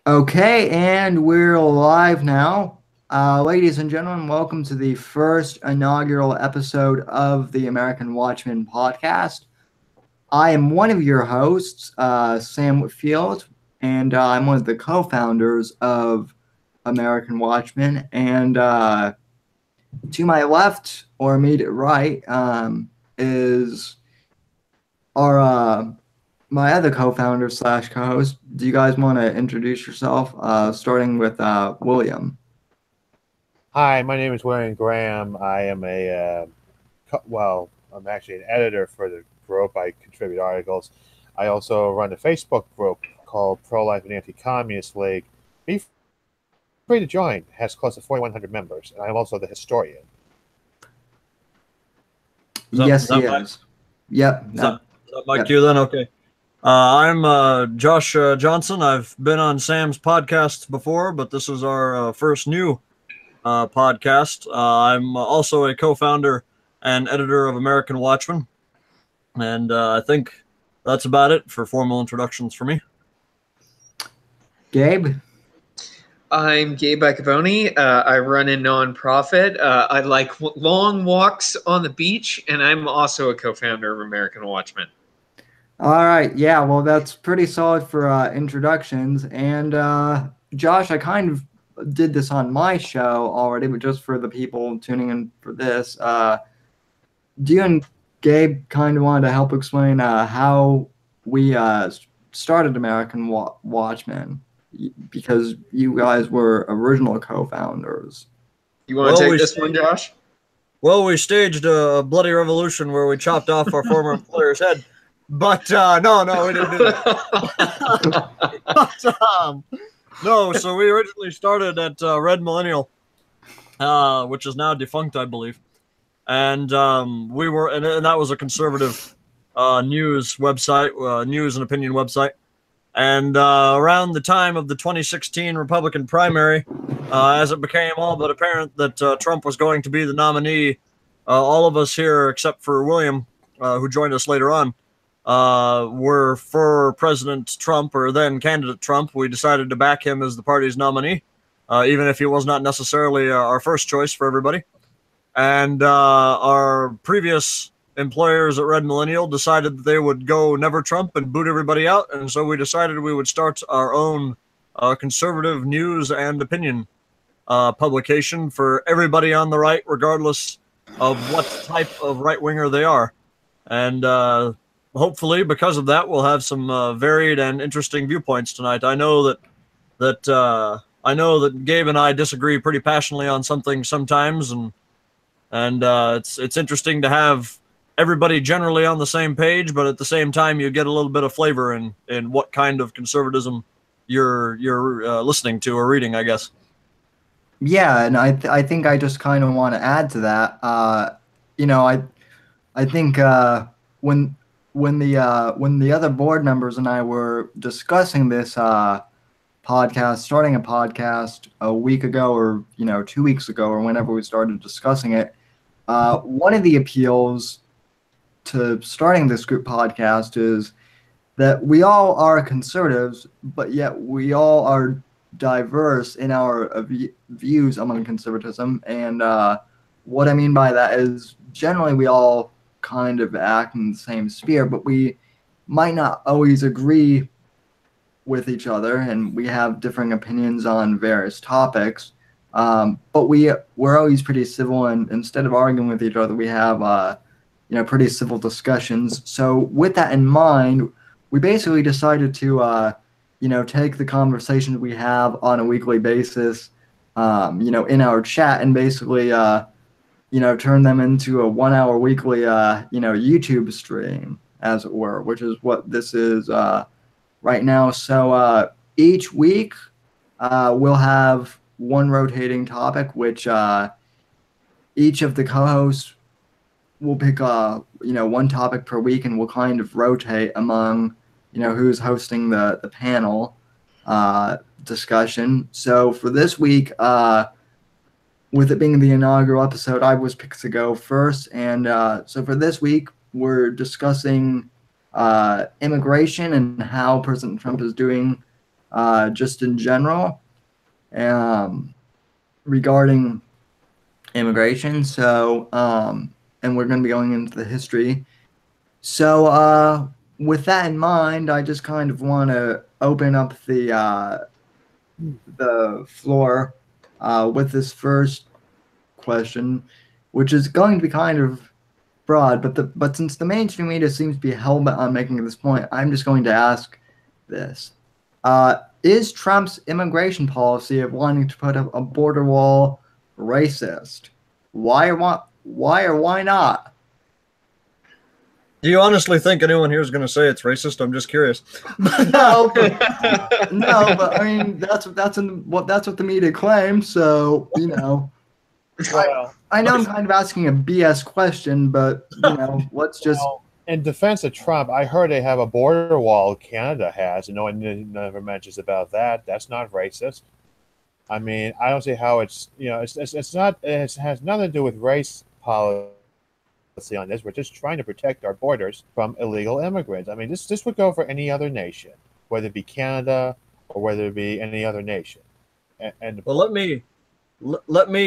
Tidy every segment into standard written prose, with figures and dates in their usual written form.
Okay, and we're live now. Ladies and gentlemen, welcome to the first inaugural episode of the American Watchman podcast. I am one of your hosts, Sam Whitfield, and I'm one of the co founders of American Watchmen. And to my left or immediate right is our my other co-founder slash co-host. Do you guys want to introduce yourself? Starting with William. Hi, my name is William Graham. I am I'm actually an editor for the group. I contribute articles. I also run a Facebook group called Pro-Life and Anti-Communist League. Be free to join. It has close to 4,100 members, and I'm also the historian. Yes, he is. Yep. Is that my cue then? Okay. I'm Josh Johnson. I've been on Sam's podcast before, but this is our first new podcast. I'm also a co-founder and editor of American Watchmen, and I think that's about it for formal introductions for me. Gabe? I'm Gabe Iacovone. I run a nonprofit. I like long walks on the beach, and I'm also a co-founder of American Watchmen. All right. Yeah, well, that's pretty solid for introductions. And Josh, I kind of did this on my show already, but just for the people tuning in for this, do you and Gabe kind of wanted to help explain how we started American Watchmen? Because you guys were original co-founders. You want to take this one, Josh? Well, we staged a bloody revolution where we chopped off our former employer's head. But no, we didn't do that. No, so we originally started at Red Millennial, which is now defunct, I believe. And we were, and that was a conservative news website, news and opinion website. And around the time of the 2016 Republican primary, as it became all but apparent that Trump was going to be the nominee, all of us here, except for William, who joined us later on, were for President Trump, or then candidate Trump. We decided to back him as the party's nominee, even if he was not necessarily our first choice for everybody. And our previous employers at Red Millennial decided that they would go never Trump and boot everybody out. And so we decided we would start our own conservative news and opinion publication for everybody on the right, regardless of what type of right-winger they are. And hopefully, because of that, we'll have some varied and interesting viewpoints tonight. I know that Gabe and I disagree pretty passionately on something sometimes, and it's interesting to have everybody generally on the same page, but at the same time, you get a little bit of flavor in what kind of conservatism you're listening to or reading, I guess. Yeah, and I think I just kind of want to add to that. I think when the other board members and I were discussing this podcast, starting a podcast a week ago, or 2 weeks ago, or whenever we started discussing it, one of the appeals to starting this group podcast is that we all are conservatives, but yet we all are diverse in our views among conservatism. And what I mean by that is generally we all kind of act in the same sphere, but we might not always agree with each other, and we have differing opinions on various topics. But we're always pretty civil, and instead of arguing with each other, we have pretty civil discussions. So with that in mind, we basically decided to take the conversations we have on a weekly basis, in our chat, and basically turn them into a 1 hour weekly, YouTube stream, as it were, which is what this is right now. So each week we'll have one rotating topic, which each of the co-hosts will pick one topic per week, and we'll kind of rotate among who's hosting the panel discussion. So for this week, with it being the inaugural episode, I was picked to go first. And so for this week, we're discussing immigration and how President Trump is doing just in general, regarding immigration. So, and we're going to be going into the history. So, with that in mind, I just kind of want to open up the floor with this first question, which is going to be kind of broad, but since the mainstream media seems to be hell bent on making this point, I'm just going to ask this: is Trump's immigration policy of wanting to put up a border wall racist? Why or why not? Do you honestly think anyone here is going to say it's racist? I'm just curious. No, but I mean that's what the media claims. So Well, I know I'm kind of asking a BS question, but let's just. well, in defense of Trump, I heard they have a border wall Canada has, and no one never mentions about that. That's not racist. I mean, I don't see how it's not. It has nothing to do with race policy on this. We're just trying to protect our borders from illegal immigrants. I mean, this would go for any other nation, whether it be Canada or whether it be any other nation. And Well, let me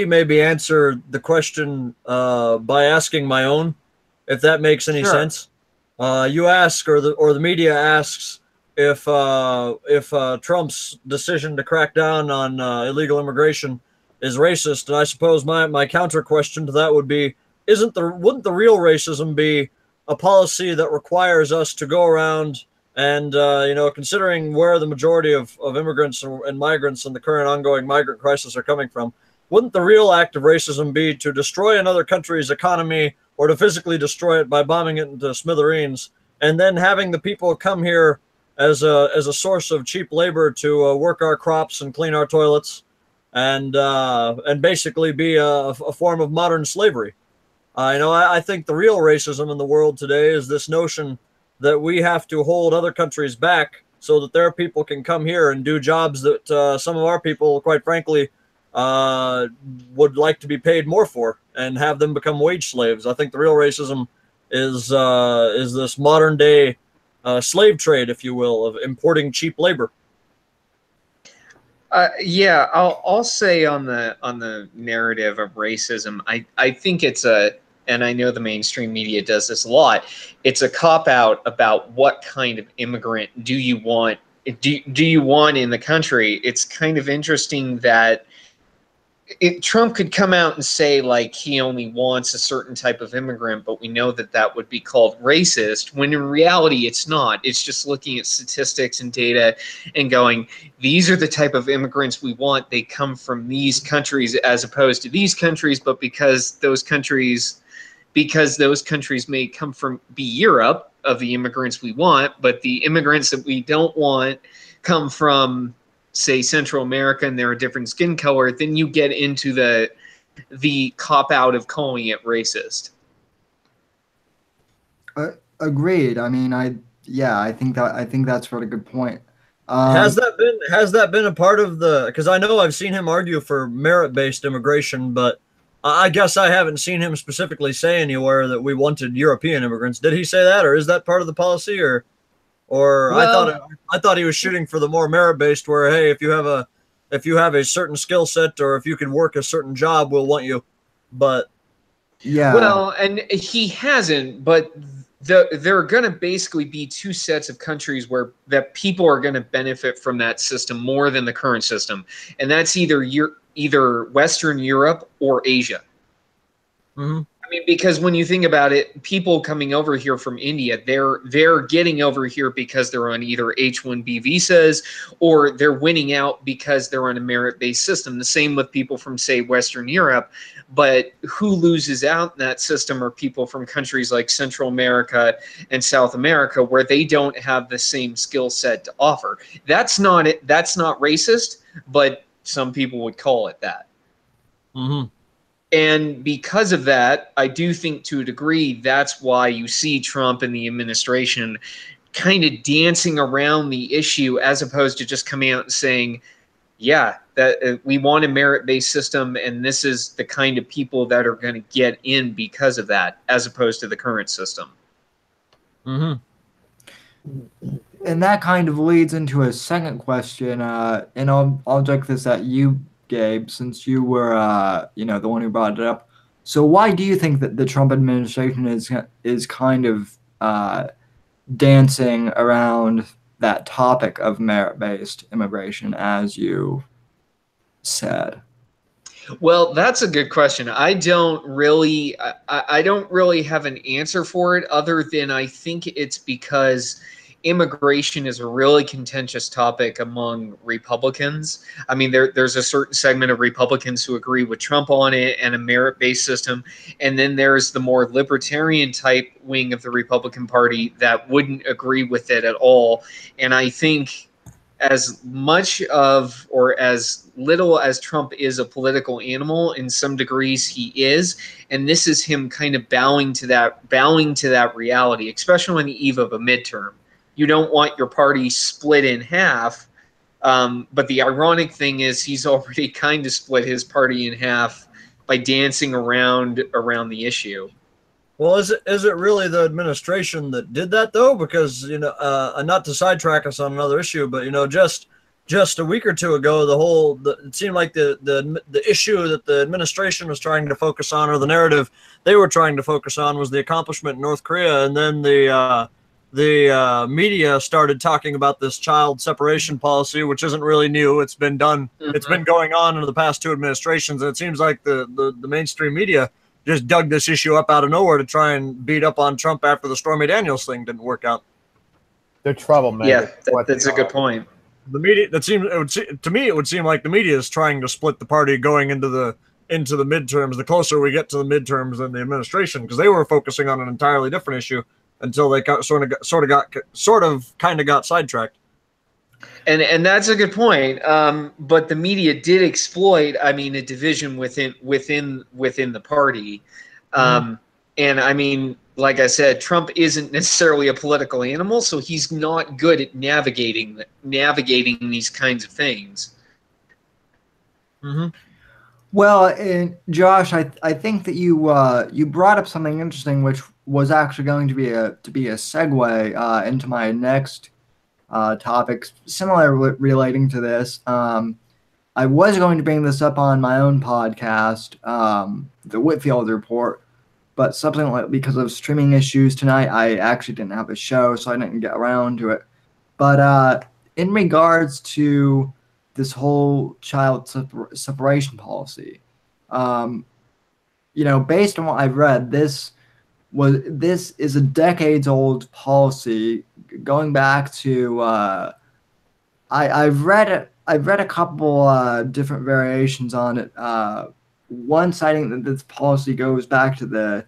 maybe answer the question by asking my own, if that makes any Sure. sense. You ask, or the media asks, if Trump's decision to crack down on illegal immigration is racist, and I suppose my counter question to that would be, wouldn't the real racism be a policy that requires us to go around and considering where the majority of immigrants and migrants and the current ongoing migrant crisis are coming from, wouldn't the real act of racism be to destroy another country's economy or to physically destroy it by bombing it into smithereens, and then having the people come here as a source of cheap labor to work our crops and clean our toilets, and basically be a form of modern slavery? I think the real racism in the world today is this notion that we have to hold other countries back so that their people can come here and do jobs that some of our people, quite frankly, would like to be paid more for, and have them become wage slaves. I think the real racism is this modern day slave trade, if you will, of importing cheap labor. Yeah, I'll say on the narrative of racism, I think it's and I know the mainstream media does this a lot. It's a cop out about what kind of immigrant do you want in the country. It's kind of interesting that Trump could come out and say like he only wants a certain type of immigrant, but we know that that would be called racist, when in reality it's not. It's just looking at statistics and data and going, these are the type of immigrants we want. They come from these countries as opposed to these countries, but because those countries may be Europe of the immigrants we want, but the immigrants that we don't want come from, say, Central America, and they're a different skin color, then you get into the cop out of calling it racist. Agreed. I mean, I think that's a really good point. Has that been a part of the? Because I know I've seen him argue for merit-based immigration, but I guess I haven't seen him specifically say anywhere that we wanted European immigrants. Did he say that, or is that part of the policy, or Well, I thought he was shooting for the more merit-based, where hey, if you have a certain skill set, or if you can work a certain job, we'll want you. But Yeah. well, and he hasn't, but there are going to basically be two sets of countries where that people are going to benefit from that system more than the current system, and that's either Western Europe or Asia. mhm. I mean, because when you think about it, people coming over here from India, they're getting over here because they're on either H-1B visas, or they're winning out because they're on a merit-based system. The same with people from, say, Western Europe. But who loses out in that system are people from countries like Central America and South America, where they don't have the same skill set to offer. That's not it. That's not racist, but some people would call it that. Mm-hmm. And because of that, I do think to a degree that's why you see Trump and the administration kind of dancing around the issue, as opposed to just coming out and saying, yeah, that we want a merit-based system, and this is the kind of people that are going to get in because of that, as opposed to the current system. Mm-hmm. and that kind of leads into a second question, and I'll direct this at you, Gabe, since you were the one who brought it up. So why do you think that the Trump administration is kind of dancing around that topic of merit-based immigration, as you said? Well, that's a good question. I don't really have an answer for it, other than I think it's because immigration is a really contentious topic among Republicans. I mean, there's a certain segment of Republicans who agree with Trump on it and a merit-based system, and then there's the more libertarian type wing of the Republican Party that wouldn't agree with it at all. And I think as much of or as little as Trump is a political animal, in some degrees he is, and this is him kind of bowing to that reality, especially on the eve of a midterm. You don't want your party split in half, but the ironic thing is he's already kind of split his party in half by dancing around the issue. Well, is it really the administration that did that though? Because not to sidetrack us on another issue, but just a week or two ago, it seemed like the issue that the administration was trying to focus on, or the narrative they were trying to focus on, was the accomplishment in North Korea, and then the media started talking about this child separation policy, which isn't really new. It's been done. Mm-hmm. It's been going on in the past two administrations, and it seems like the mainstream media just dug this issue up out of nowhere to try and beat up on Trump after the Stormy Daniels thing didn't work out. They're troublemakers. Yeah, that's a good point. The media, to me, it would seem like the media is trying to split the party going into the midterms. The closer we get to the midterms than the administration, because they were focusing on an entirely different issue until they sort of got sidetracked. And that's a good point. But the media did exploit, I mean, a division within the party. And I mean, like I said, Trump isn't necessarily a political animal, so he's not good at navigating these kinds of things. Mm-hmm. Well, and Josh, I think that you brought up something interesting, which was actually going to be a segue into my next topics similar relating to this. I was going to bring this up on my own podcast, the Whitfield Report, but subsequently, because of streaming issues tonight, I actually didn't have a show, so I didn't get around to it. But in regards to this whole child separation policy, based on what I've read, this is a decades-old policy going back to I've read a couple different variations on it. One citing that this policy goes back to the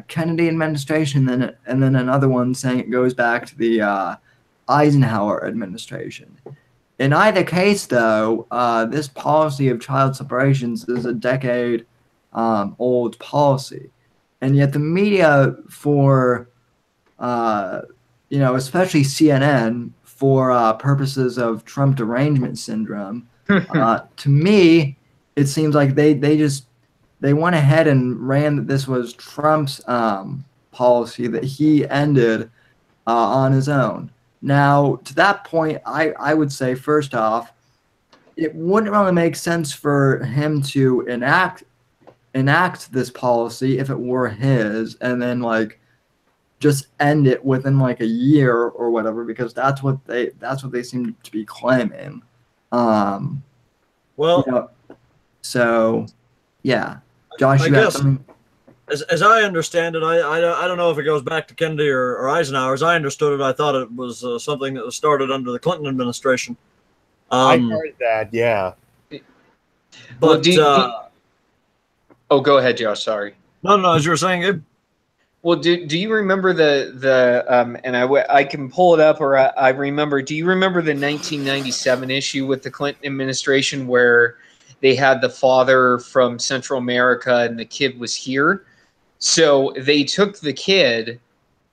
Kennedy administration, and then another one saying it goes back to the Eisenhower administration. In either case, though, this policy of child separations is a decade old policy. And yet the media for, especially CNN, for purposes of Trump derangement syndrome, to me, it seems like they went ahead and ran that this was Trump's policy that he ended on his own. Now, to that point, I would say, first off, it wouldn't really make sense for him to enact this policy if it were his, and then just end it within a year or whatever, because that's what they seem to be claiming. So yeah, Josh, you have something? As I understand it, I don't know if it goes back to Kennedy or Eisenhower. As I understood it, I thought it was something that was started under the Clinton administration. I heard that, yeah. But oh, go ahead, Josh. Sorry. No, as you were saying, Gabe. Well, do you remember and I can pull it up, or I remember. Do you remember the 1997 issue with the Clinton administration where they had the father from Central America and the kid was here? So they took the kid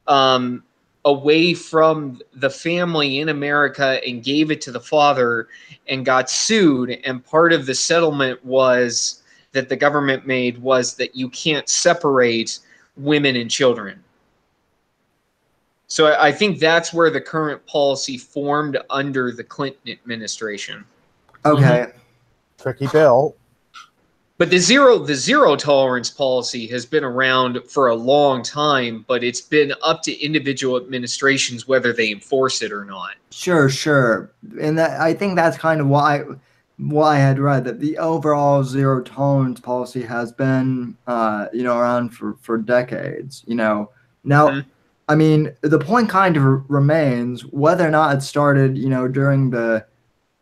away from the family in America and gave it to the father and got sued. And part of the settlement was that the government made was that you can't separate women and children. So I think that's where the current policy formed under the Clinton administration. Okay. Tricky Bill. But the zero tolerance policy has been around for a long time, but it's been up to individual administrations whether they enforce it or not. Sure. And that, I think that's kind of why I had read that the overall zero tolerance policy has been around for decades. Now, Mhm. I mean, the point kind of remains whether or not it started,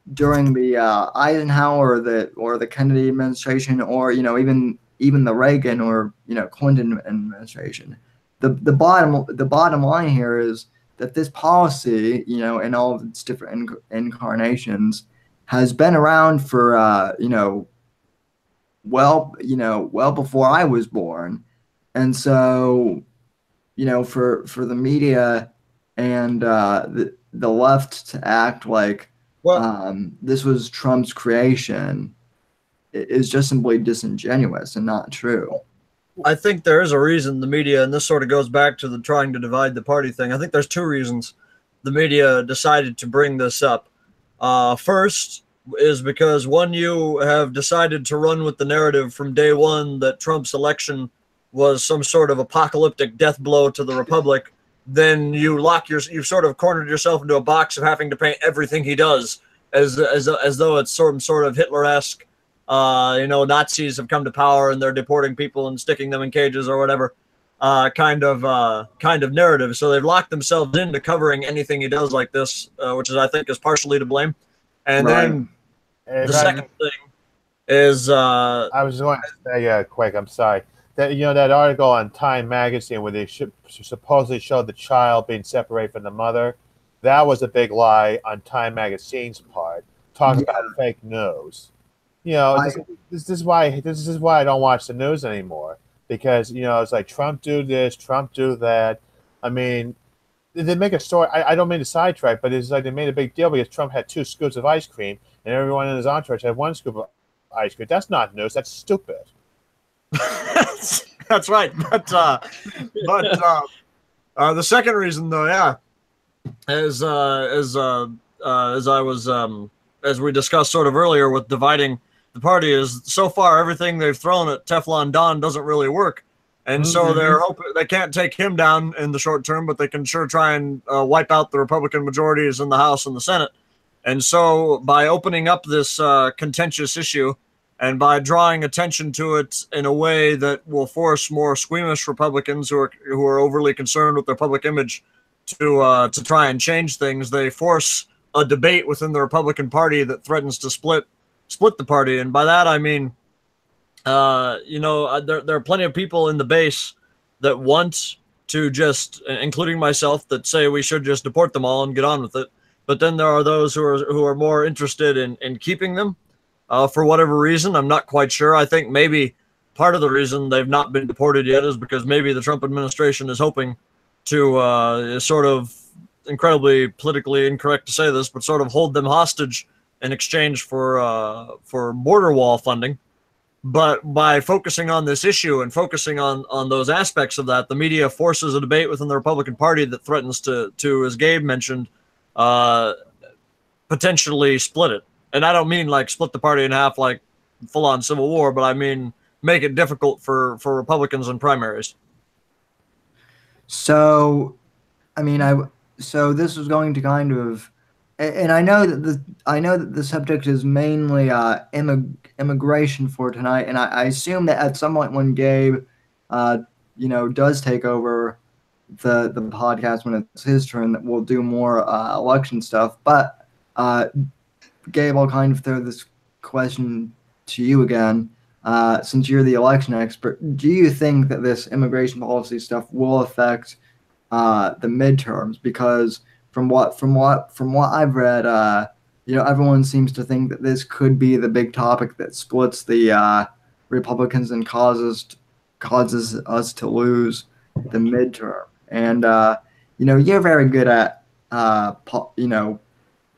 during the Eisenhower or the Kennedy administration, or even the Reagan or Clinton administration. The bottom line here is that this policy, in all of its different incarnations, has been around for well before I was born, and so for the media and the left to act like Well, this was Trump's creation is just simply disingenuous and not true. I think there is a reason the media, and this sort of goes back to the trying to divide the party thing. I think there's two reasons the media decided to bring this up. First is because one, you have decided to run with the narrative from day one that Trump's election was some sort of apocalyptic death blow to the republic. Then you've sort of cornered yourself into a box of having to paint everything he does as though it's some sort of Hitler-esque. Nazis have come to power and they're deporting people and sticking them in cages or whatever, kind of narrative. So they've locked themselves into covering anything he does like this, which I think is partially to blame. And Right. then the second thing is I was going to say quick. I'm sorry. That article on Time Magazine where they supposedly showed the child being separated from the mother. That was a big lie on Time Magazine's part. Talk about fake news. This is why I don't watch the news anymore, because it's like Trump do this, Trump do that. I mean, they make a story. I don't mean to sidetrack, but it's like they made a big deal because Trump had 2 scoops of ice cream and everyone in his entourage had 1 scoop of ice cream. That's not news. That's stupid. that's right. But the second reason, though, as we discussed sort of earlier with dividing the party, is so far everything they've thrown at Teflon Don doesn't really work, and so they're hoping they can't take him down in the short term, but they can sure try and wipe out the Republican majorities in the House and the Senate. And so by opening up this contentious issue and by drawing attention to it in a way that will force more squeamish Republicans who are overly concerned with their public image to try and change things, they force a debate within the Republican Party that threatens to split the party. And by that I mean, there are plenty of people in the base that want to just, including myself, that say we should just deport them all and get on with it. But then there are those who are more interested in keeping them for whatever reason. I'm not quite sure. I think maybe part of the reason they've not been deported yet is because maybe the Trump administration is hoping to sort of, incredibly politically incorrect to say this, but sort of hold them hostage in exchange for border wall funding. But by focusing on this issue and focusing on those aspects of that, the media forces a debate within the Republican Party that threatens to as Gabe mentioned, potentially split it. And I don't mean like split the party in half like full-on civil war, but I mean make it difficult for Republicans in primaries. So, I mean, so this was going to kind of, and I know that the subject is mainly immigration for tonight, and I assume that at some point when Gabe, does take over the podcast when it's his turn, that we'll do more election stuff. But Gabe, I'll kind of throw this question to you again. Since you're the election expert, do you think that this immigration policy stuff will affect the midterms? Because from what I've read, everyone seems to think that this could be the big topic that splits the Republicans and causes us to lose the midterm. And you're very good at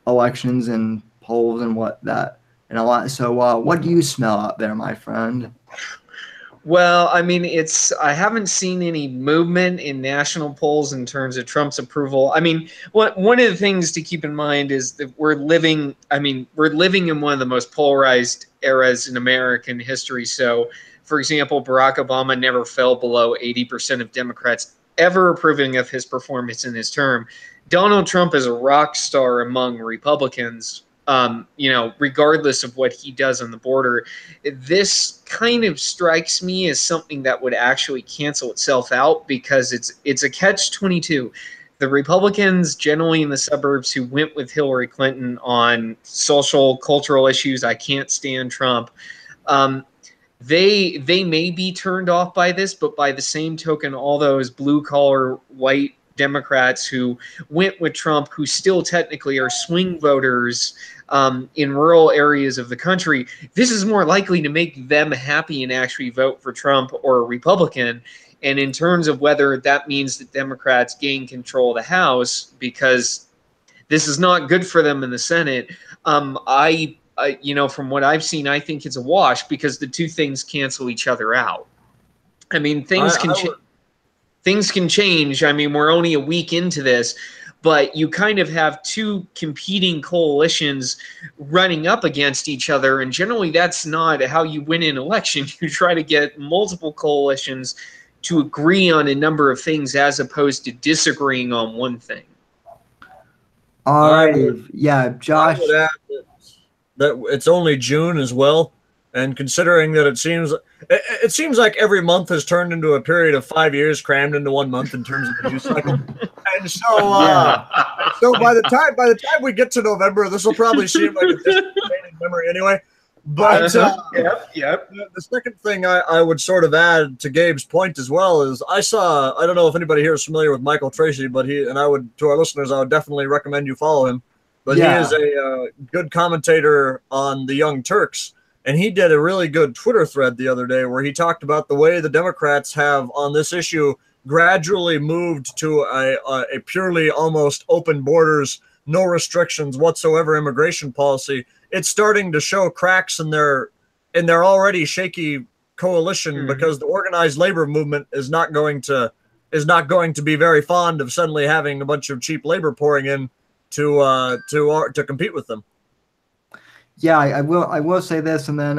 elections and polls and what that and a lot. So what do you smell out there, my friend? Well, I mean, I haven't seen any movement in national polls in terms of Trump's approval. I mean, one of the things to keep in mind is that we're living in one of the most polarized eras in American history. So, for example, Barack Obama never fell below 80% of Democrats ever approving of his performance in his term. Donald Trump is a rock star among Republicans, regardless of what he does on the border. This kind of strikes me as something that would actually cancel itself out because it's a catch-22. The Republicans generally in the suburbs who went with Hillary Clinton on social cultural issues, I can't stand Trump. They may be turned off by this, but by the same token, all those blue collar white Democrats who went with Trump, who still technically are swing voters in rural areas of the country, this is more likely to make them happy and actually vote for Trump or a Republican. And in terms of whether that means that Democrats gain control of the House, because this is not good for them in the Senate, from what I've seen, I think it's a wash because the two things cancel each other out. I mean, things can change. I mean, we're only a week into this, but you kind of have two competing coalitions running up against each other. And generally, that's not how you win an election. You try to get multiple coalitions to agree on a number of things as opposed to disagreeing on one thing. All right. Yeah, Josh. I would add that it's only June as well. And considering that it seems like every month has turned into a period of 5 years crammed into 1 month in terms of the news cycle. And so, so by the time we get to November, this will probably seem like a distant memory anyway. But yep. The second thing I would sort of add to Gabe's point as well is I don't know if anybody here is familiar with Michael Tracy, but to our listeners, I would definitely recommend you follow him. But he is a good commentator on the Young Turks. And he did a really good Twitter thread the other day where he talked about the way the Democrats have on this issue gradually moved to a purely almost open borders, no restrictions whatsoever immigration policy. It's starting to show cracks in their already shaky coalition because the organized labor movement is not going to be very fond of suddenly having a bunch of cheap labor pouring in to compete with them. Yeah, I will say this, and then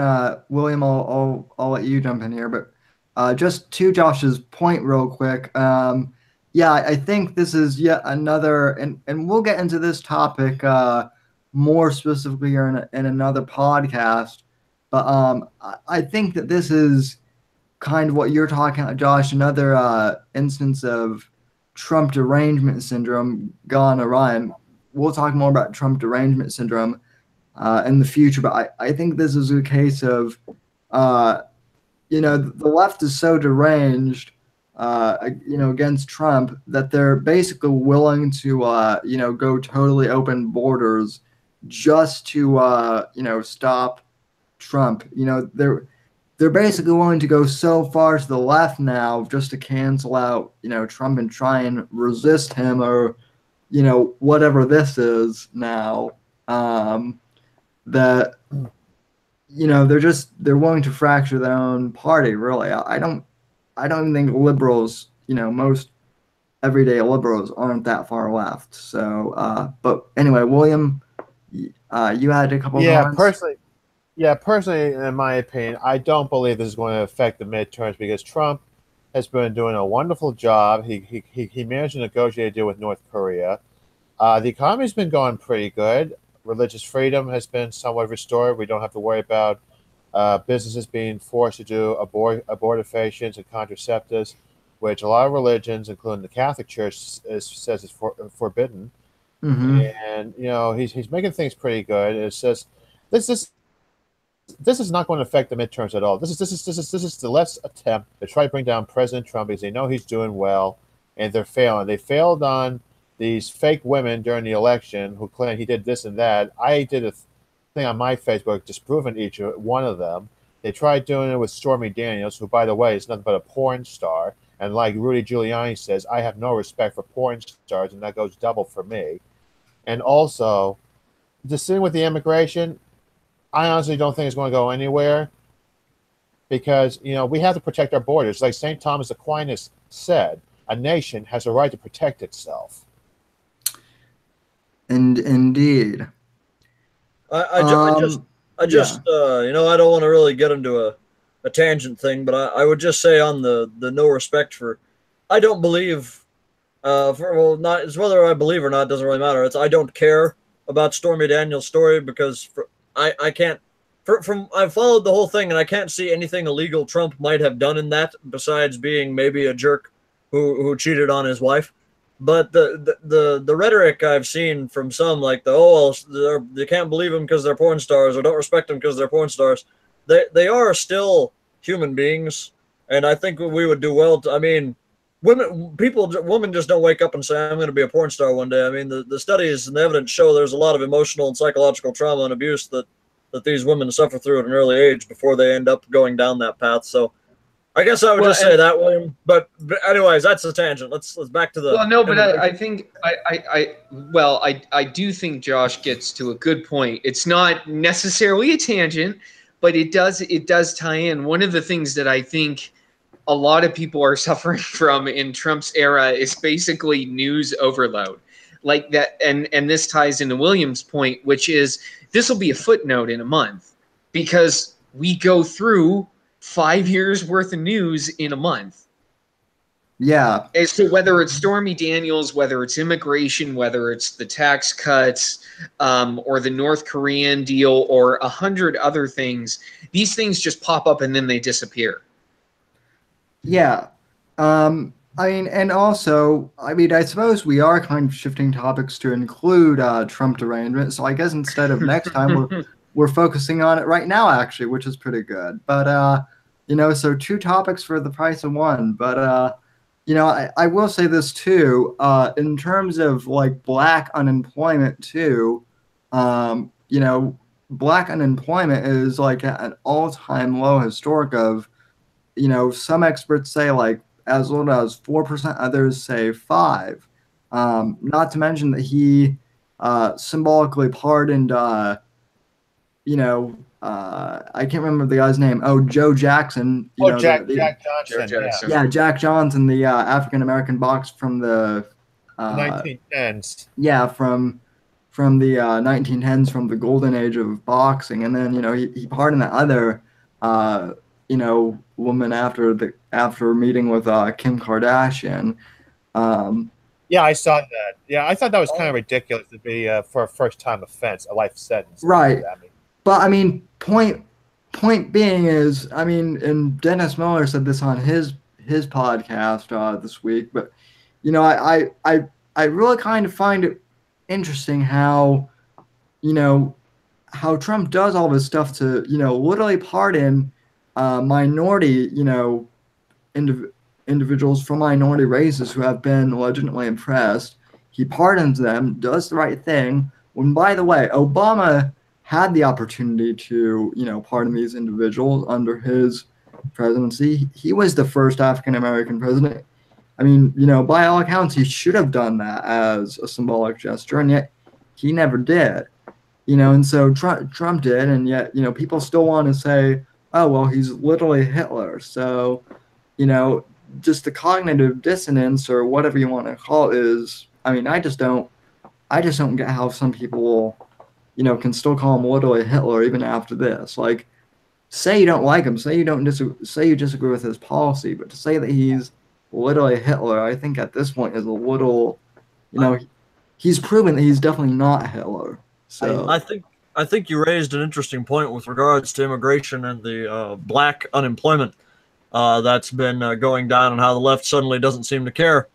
William, I'll let you jump in here. But just to Josh's point, real quick. I think this is yet another, and we'll get into this topic more specifically in another podcast. But I think that this is kind of what you're talking about, Josh. Another instance of Trump derangement syndrome gone awry. And we'll talk more about Trump derangement syndrome in the future, but I think this is a case of, the left is so deranged, against Trump that they're basically willing to, go totally open borders just to, stop Trump. They're basically willing to go so far to the left now just to cancel out, Trump and try and resist him or, whatever this is now. That they're willing to fracture their own party. Really, I don't even think liberals, most everyday liberals aren't that far left. So, but anyway, William, you had a couple. Comments? Personally, in my opinion, I don't believe this is going to affect the midterms because Trump has been doing a wonderful job. He managed to negotiate a deal with North Korea. The economy's been going pretty good. Religious freedom has been somewhat restored. We don't have to worry about businesses being forced to do abortifacients and contraceptives, which a lot of religions, including the Catholic Church, says is forbidden. Mm-hmm. And he's making things pretty good. It's just this is not going to affect the midterms at all. This is the left's attempt to try to bring down President Trump because they know he's doing well, and they're failing. They failed on these fake women during the election who claimed he did this and that. I did a thing on my Facebook disproving each one of them. They tried doing it with Stormy Daniels, who, by the way, is nothing but a porn star. And like Rudy Giuliani says, I have no respect for porn stars, and that goes double for me. And also, this thing with the immigration, I honestly don't think it's going to go anywhere. because we have to protect our borders. Like St. Thomas Aquinas said, a nation has a right to protect itself. And indeed. I just I don't want to really get into a tangent thing, but I would just say on the no respect for, I don't believe, not, it's whether I believe or not doesn't really matter. It's I don't care about Stormy Daniels' story because I can't, I've followed the whole thing and I can't see anything illegal Trump might have done in that besides being maybe a jerk who cheated on his wife. But the rhetoric I've seen from some, like they can't believe them because they're porn stars, or don't respect them because they're porn stars. They are still human beings, and I think we would do well to. I mean, women just don't wake up and say I'm going to be a porn star one day. I mean, the studies and the evidence show there's a lot of emotional and psychological trauma and abuse that these women suffer through at an early age before they end up going down that path. So I guess I would just say that, William. But anyways, that's a tangent. Let's back to the. Well, no, but I think I do think Josh gets to a good point. It's not necessarily a tangent, but it does tie in. One of the things that I think a lot of people are suffering from in Trump's era is basically news overload, like that, and this ties into William's point, which is this will be a footnote in a month because we go through 5 years worth of news in a month. Yeah. As to whether it's Stormy Daniels, whether it's immigration, whether it's the tax cuts, or the North Korean deal, or 100 other things, these things just pop up and then they disappear. Yeah. I mean, and also, I mean, I suppose we are kind of shifting topics to include Trump derangement. So I guess instead of next time, we're focusing on it right now, actually, which is pretty good. But, so 2 topics for the price of 1. But, I will say this, too. In terms of, like, black unemployment, too, black unemployment is, like, at an all-time low historic of, some experts say, like, as little as 4%, others say 5%. Not to mention that he symbolically pardoned I can't remember the guy's name. Oh, Joe Jackson. Jack Johnson. Yeah, Jack Johnson, the African American boxer from the 1910s. Yeah, from the 1910s, from the golden age of boxing, and then he pardoned that other woman after meeting with Kim Kardashian. Yeah, I saw that. Yeah, I thought that was kind of ridiculous to be for a first-time offense, a life sentence. Right. But I mean, point being is, I mean, and Dennis Miller said this on his podcast this week. But I really kind of find it interesting how Trump does all this stuff to literally pardon minority individuals from minority races who have been legitimately oppressed. He pardons them, does the right thing. When, by the way, Obama had the opportunity to, pardon these individuals under his presidency. He was the first African-American president. I mean, by all accounts, he should have done that as a symbolic gesture, and yet he never did. And so Trump did, and yet, people still want to say, oh, well, he's literally Hitler. So, just the cognitive dissonance or whatever you want to call it is, I mean, I just don't get how some people can still call him literally Hitler even after this. Like, say you don't like him, say you disagree with his policy, but to say that he's literally Hitler, I think at this point is a little, he's proven that he's definitely not Hitler. So I think you raised an interesting point with regards to immigration and the black unemployment that's been going down, and how the left suddenly doesn't seem to care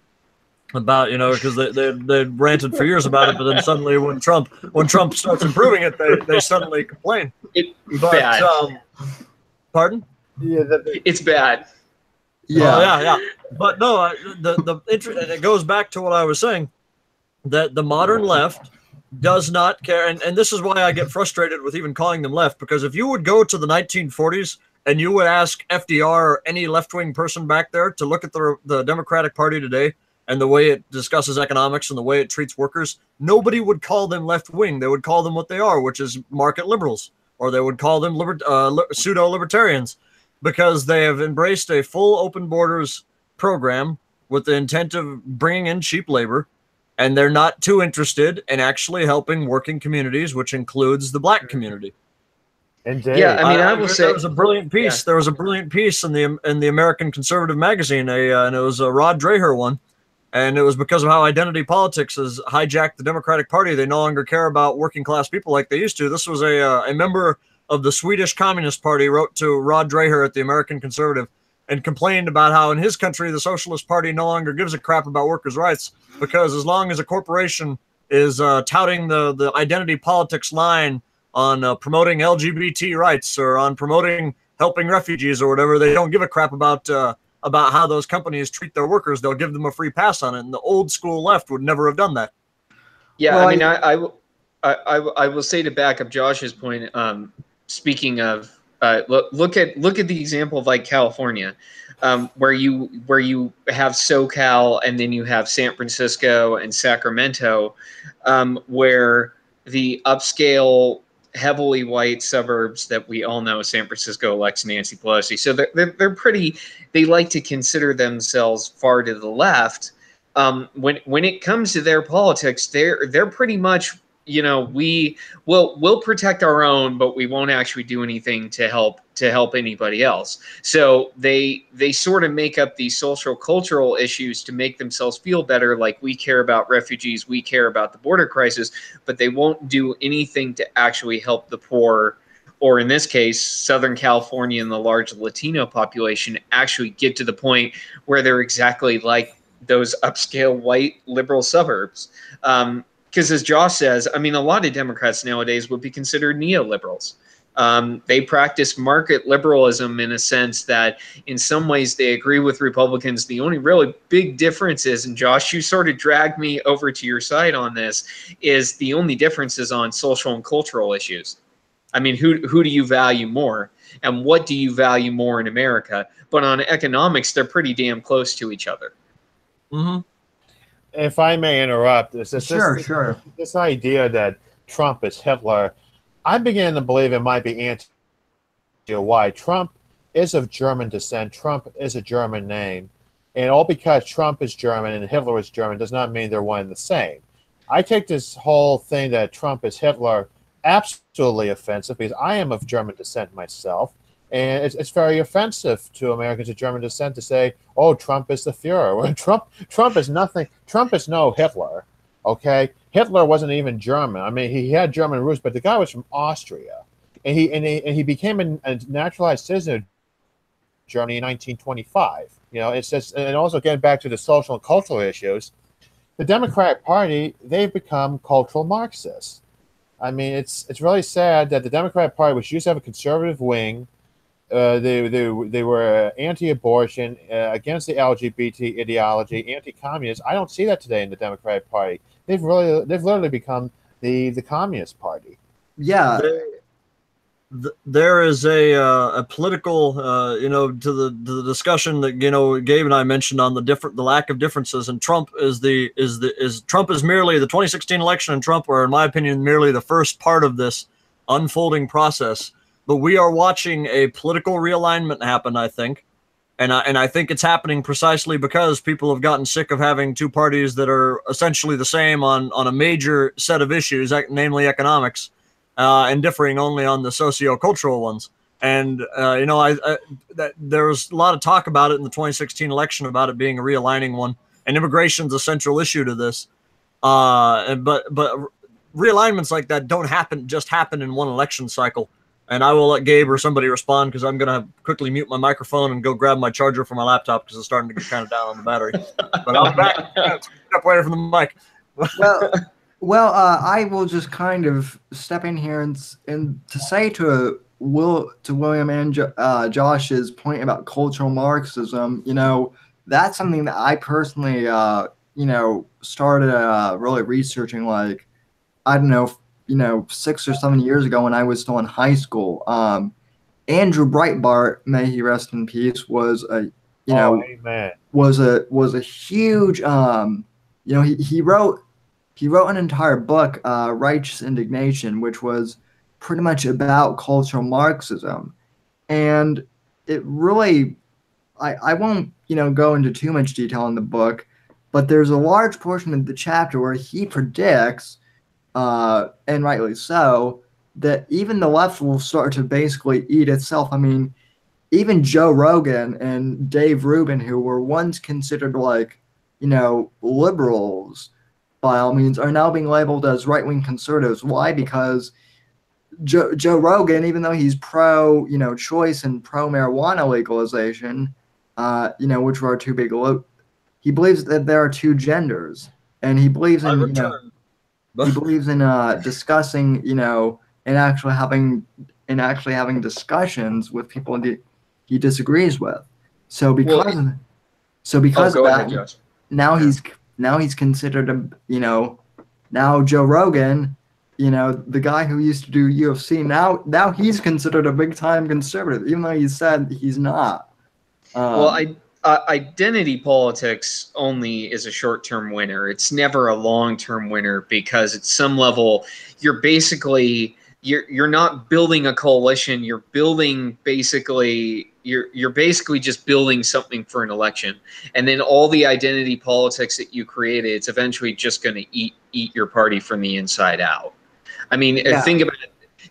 about, because they ranted for years about it, but then suddenly when Trump starts improving it, they suddenly complain. Bad. Pardon? Yeah, it's bad. Yeah. Yeah. But no, it goes back to what I was saying, that the modern left does not care, and this is why I get frustrated with even calling them left, because if you would go to the 1940s and you would ask FDR or any left-wing person back there to look at the Democratic Party today and the way it discusses economics and the way it treats workers, nobody would call them left-wing. They would call them what they are, which is market liberals, or they would call them pseudo-libertarians. because they have embraced a full open borders program with the intent of bringing in cheap labor, and they're not too interested in actually helping working communities, which includes the black community. Indeed. Yeah, I mean, I will say there was a brilliant piece. There was a brilliant piece in the American Conservative magazine, and it was a Rod Dreher one, and it was because of how identity politics has hijacked the Democratic Party. They no longer care about working class people like they used to. This was a member of the Swedish Communist Party wrote to Rod Dreher at the American Conservative and complained about how in his country the Socialist Party no longer gives a crap about workers' rights, because as long as a corporation is touting the identity politics line on promoting LGBT rights or on promoting helping refugees or whatever, they don't give a crap about how those companies treat their workers. They'll give them a free pass on it, and the old school left would never have done that. Yeah, Well, I mean, I will say, to back up Josh's point. Speaking of, look at the example of like California, where you have SoCal and then you have San Francisco and Sacramento, where the upscale, heavily white suburbs that we all know, San Francisco elects Nancy Pelosi. So they're pretty. They like to consider themselves far to the left. When it comes to their politics, they're pretty much, we'll protect our own, but we won't actually do anything to help anybody else. So they sort of make up these social cultural issues to make themselves feel better, like we care about refugees, we care about the border crisis, but they won't do anything to actually help the poor, or in this case, Southern California and the large Latino population actually get to the point where they're exactly like those upscale white liberal suburbs. Because as Josh says, I mean, a lot of Democrats nowadays would be considered neoliberals. They practice market liberalism in a sense that in some ways they agree with Republicans. The only really big difference is, and Josh, you sort of dragged me over to your side on this, is the only difference is on social and cultural issues. I mean, who do you value more, and what do you value more in America? But on economics, they're pretty damn close to each other. Mm-hmm. If I may interrupt, Sure. This idea that Trump is Hitler, I begin to believe it might be anti-why. Trump is of German descent. Trump is a German name. And all because Trump is German and Hitler is German does not mean they're one and the same. I take this whole thing that Trump is Hitler absolutely offensive, because I am of German descent myself. And it's very offensive to Americans of German descent to say, "Oh, Trump is the Führer." Well, Trump is nothing. Trump is no Hitler. Okay, Hitler wasn't even German. I mean, he had German roots, but the guy was from Austria, and he became a naturalized citizen of Germany in 1925. It's just, and also getting back to the social and cultural issues, the Democratic Party, they've become cultural Marxists. I mean, it's really sad that the Democratic Party, which used to have a conservative wing, they were anti-abortion, against the LGBT ideology, anti-communist. I don't see that today in the Democratic Party. They've literally become the Communist Party. Yeah. There is a political, to the discussion that Gabe and I mentioned on the lack of differences, and Trump is merely the 2016 election, and Trump are, in my opinion, merely the first part of this unfolding process. But we are watching a political realignment happen, I think. And I think it's happening precisely because people have gotten sick of having two parties that are essentially the same on a major set of issues, namely economics, and differing only on the socio-cultural ones. And, there was a lot of talk about it in the 2016 election about it being a realigning one. And immigration is a central issue to this. But realignments like that don't happen in one election cycle. And I will let Gabe or somebody respond, because I'm going to quickly mute my microphone and go grab my charger for my laptop because it's starting to get kind of down on the battery. But I'll be back. Step away from the mic. Well, I will just kind of step in here and to say to William and Josh's point about cultural Marxism, that's something that I personally, started really researching, like, I don't know, 6 or 7 years ago when I was still in high school. Andrew Breitbart, may he rest in peace, was a huge he wrote an entire book, Righteous Indignation, which was pretty much about cultural Marxism. And it really, I won't, go into too much detail in the book, but there's a large portion of the chapter where he predicts, and rightly so, that even the left will start to basically eat itself. I mean, even Joe Rogan and Dave Rubin, who were once considered like, liberals by all means, are now being labeled as right wing conservatives. Why? Because Joe Rogan, even though he's pro, choice and pro marijuana legalization, which were two big, he believes that there are two genders, and he believes I in, return. he believes in discussing, and actually having discussions with people he disagrees with. So because Well, so oh, because of go ahead, that, Josh. now Yeah. he's considered now Joe Rogan, the guy who used to do UFC, now he's considered a big time conservative, even though he said he's not. Well, identity politics only is a short-term winner. It's never a long-term winner because at some level, you're not building a coalition. You're basically just building something for an election, and then all the identity politics that you created, it's eventually just going to eat your party from the inside out. I mean, Yeah.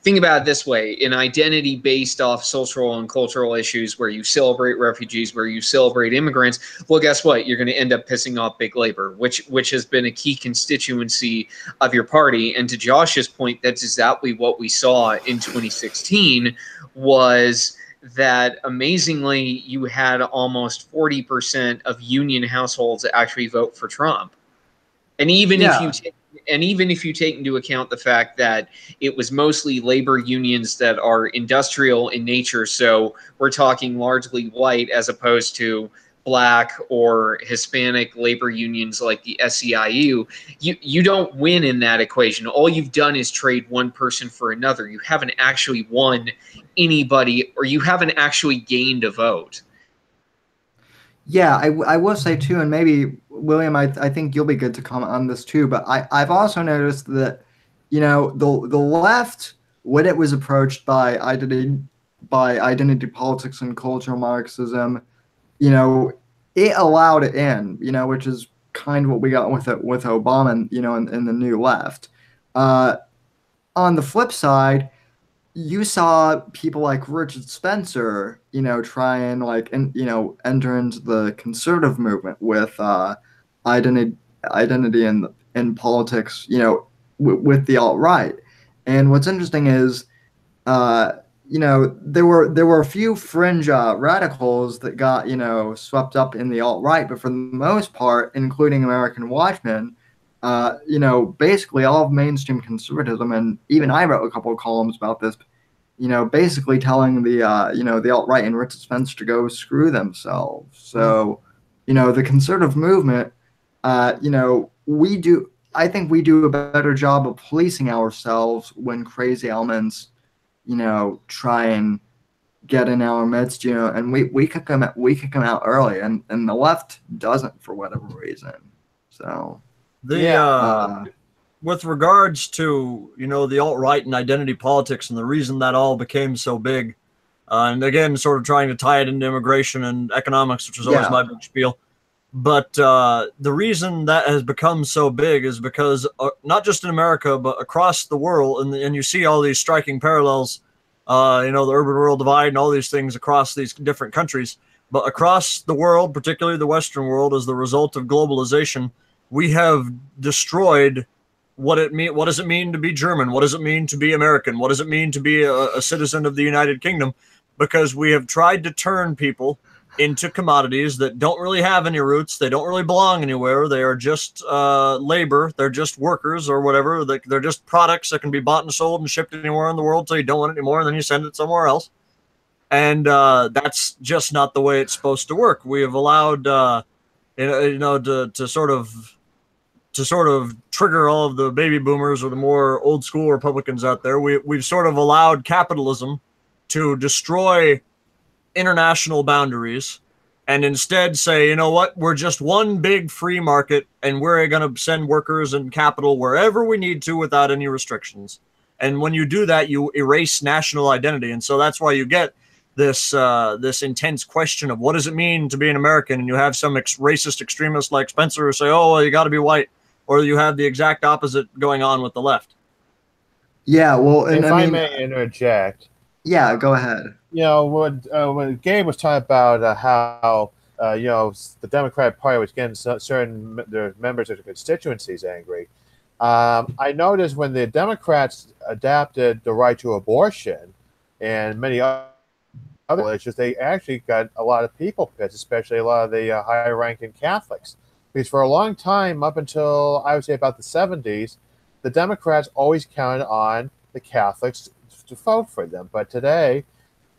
Think about it this way: an identity based off social and cultural issues, where you celebrate refugees, where you celebrate immigrants. Well, guess what? You're going to end up pissing off big labor, which has been a key constituency of your party. And to Josh's point, that's exactly what we saw in 2016. Was that amazingly, you had almost 40% of union households actually vote for Trump. And even if you take into account the fact that it was mostly labor unions that are industrial in nature, so we're talking largely white as opposed to black or Hispanic labor unions like the SEIU, you don't win in that equation. All you've done is trade one person for another. You haven't actually won anybody, or you haven't actually gained a vote. Yeah, I will say too, and maybe William, I think you'll be good to comment on this too. But I've also noticed that, the left, when it was approached by identity politics and cultural Marxism, it allowed it in, which is kind of what we got with Obama, in the new left. Uh, on the flip side, you saw people like Richard Spencer, try and enter into the conservative movement with identity identity in politics, with the alt right. And what's interesting is, uh, there were a few fringe radicals that got swept up in the alt right, but for the most part, including American Watchmen, basically all of mainstream conservatism, and even I wrote a couple of columns about this, basically telling the alt right and Richard Spencer to go screw themselves. So, the conservative movement, we do. I think we do a better job of policing ourselves when crazy elements, try and get in our midst, and we kick them out early, and the left doesn't for whatever reason. So with regards to the alt right and identity politics and the reason that all became so big, and again, sort of trying to tie it into immigration and economics, which is always my big spiel. But the reason that has become so big is because not just in America, but across the world, and you see all these striking parallels, the urban-rural divide and all these things across these different countries. But across the world, particularly the Western world, as the result of globalization, we have destroyed what does it mean to be German? What does it mean to be American? What does it mean to be a citizen of the United Kingdom? Because we have tried to turn people into commodities that don't really have any roots. They don't really belong anywhere. They are just labor. They're just workers or whatever. They're just products that can be bought and sold and shipped anywhere in the world till you don't want it anymore, and then you send it somewhere else. And that's just not the way it's supposed to work. We have allowed, to sort of trigger all of the baby boomers or the more old school Republicans out there. We've sort of allowed capitalism to destroy international boundaries and instead say, you know what, we're just one big free market and we're going to send workers and capital wherever we need to without any restrictions. And when you do that, you erase national identity. And so that's why you get this intense question of what does it mean to be an American, and you have some racist extremists like Spencer who say, oh, well, you got to be white, or you have the exact opposite going on with the left. Yeah, well, and If I I mean, may interject, yeah, go ahead. when Gabe was talking about how the Democratic Party was getting certain their members of the constituencies angry, I noticed when the Democrats adapted the right to abortion and many other issues, they actually got a lot of people pissed, especially a lot of the higher-ranking Catholics, because for a long time, up until I would say about the 70s, the Democrats always counted on the Catholics to vote for them. But today,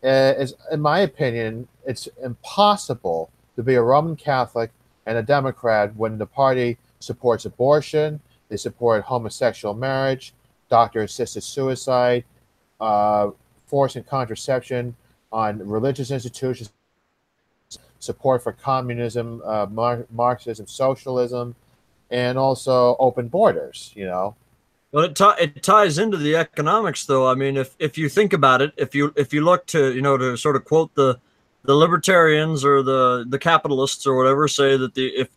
in my opinion, it's impossible to be a Roman Catholic and a Democrat when the party supports abortion, they support homosexual marriage, doctor-assisted suicide, forcing contraception on religious institutions, support for communism, Marxism, socialism, and also open borders. Well, it ties into the economics, though. I mean, if you think about it, if you look to to sort of quote the libertarians or the capitalists or whatever, say that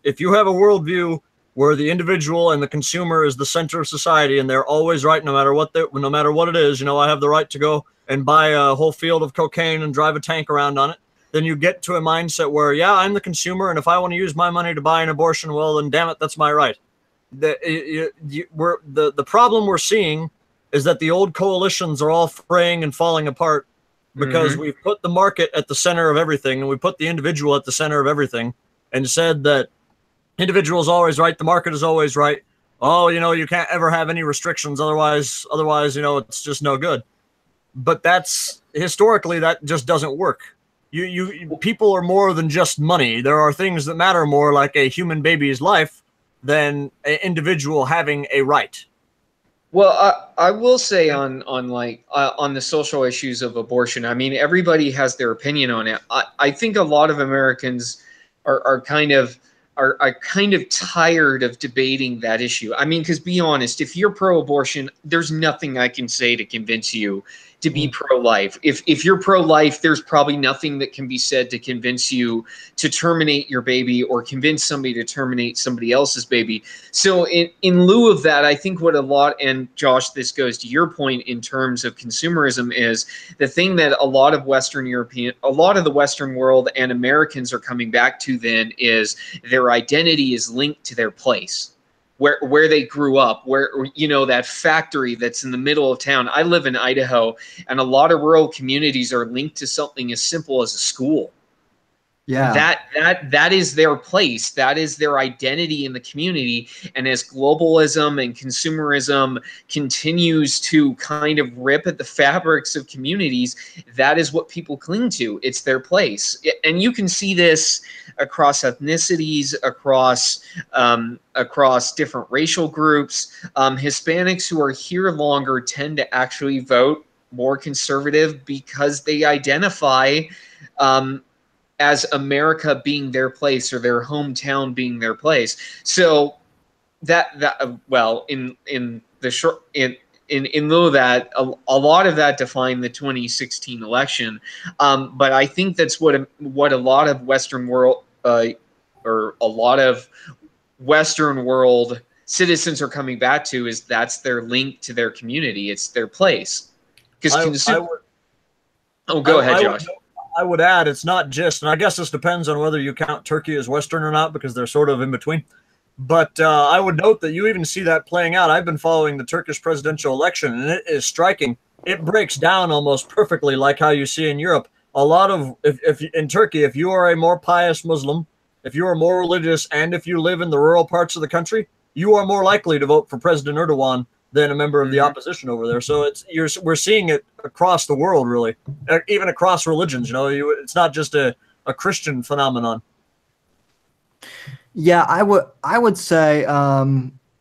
if you have a worldview where the individual and the consumer is the center of society and they're always right no matter what it is, I have the right to go and buy a whole field of cocaine and drive a tank around on it, then you get to a mindset where, yeah, I'm the consumer, and if I want to use my money to buy an abortion, well, then damn it, that's my right. The problem we're seeing is that the old coalitions are all fraying and falling apart because we've put the market at the center of everything, and we put the individual at the center of everything, and said that individual is always right, the market is always right. Oh, you can't ever have any restrictions, otherwise, it's just no good. But that's historically that just doesn't work. People are more than just money. There are things that matter more, like a human baby's life, than an individual having a right. Well, I will say on the social issues of abortion. I mean, everybody has their opinion on it. I think a lot of Americans are kind of tired of debating that issue. I mean, because be honest, if you're pro-abortion, there's nothing I can say to convince you to be pro-life. If you're pro-life, there's probably nothing that can be said to convince you to terminate your baby or convince somebody to terminate somebody else's baby. So in lieu of that, I think what a lot, and Josh, this goes to your point in terms of consumerism, is the thing that a lot of the Western world and Americans are coming back to then is their identity is linked to their place. Where they grew up, where that factory that's in the middle of town. I live in Idaho, and a lot of rural communities are linked to something as simple as a school. Yeah. That is their place. That is their identity in the community. And as globalism and consumerism continues to kind of rip at the fabrics of communities, that is what people cling to. It's their place. And you can see this across ethnicities, across different racial groups. Hispanics who are here longer tend to actually vote more conservative because they identify as America being their place or their hometown being their place. So in lieu of that, a lot of that defined the 2016 election. But I think that's what a lot of Western world or a lot of Western world citizens are coming back to, is that's their link to their community. It's their place. Because go ahead, Josh. I would add, it's not just, and I guess this depends on whether you count Turkey as Western or not, because they're sort of in between. But I would note that you even see that playing out. I've been following the Turkish presidential election, and it is striking. It breaks down almost perfectly like how you see in Europe. A lot of, if in Turkey, if you are a more pious Muslim, if you are more religious, and if you live in the rural parts of the country, you are more likely to vote for President Erdogan than a member of the opposition over there. So we're seeing it across the world, really, even across religions. It's not just a Christian phenomenon. Yeah, I would say,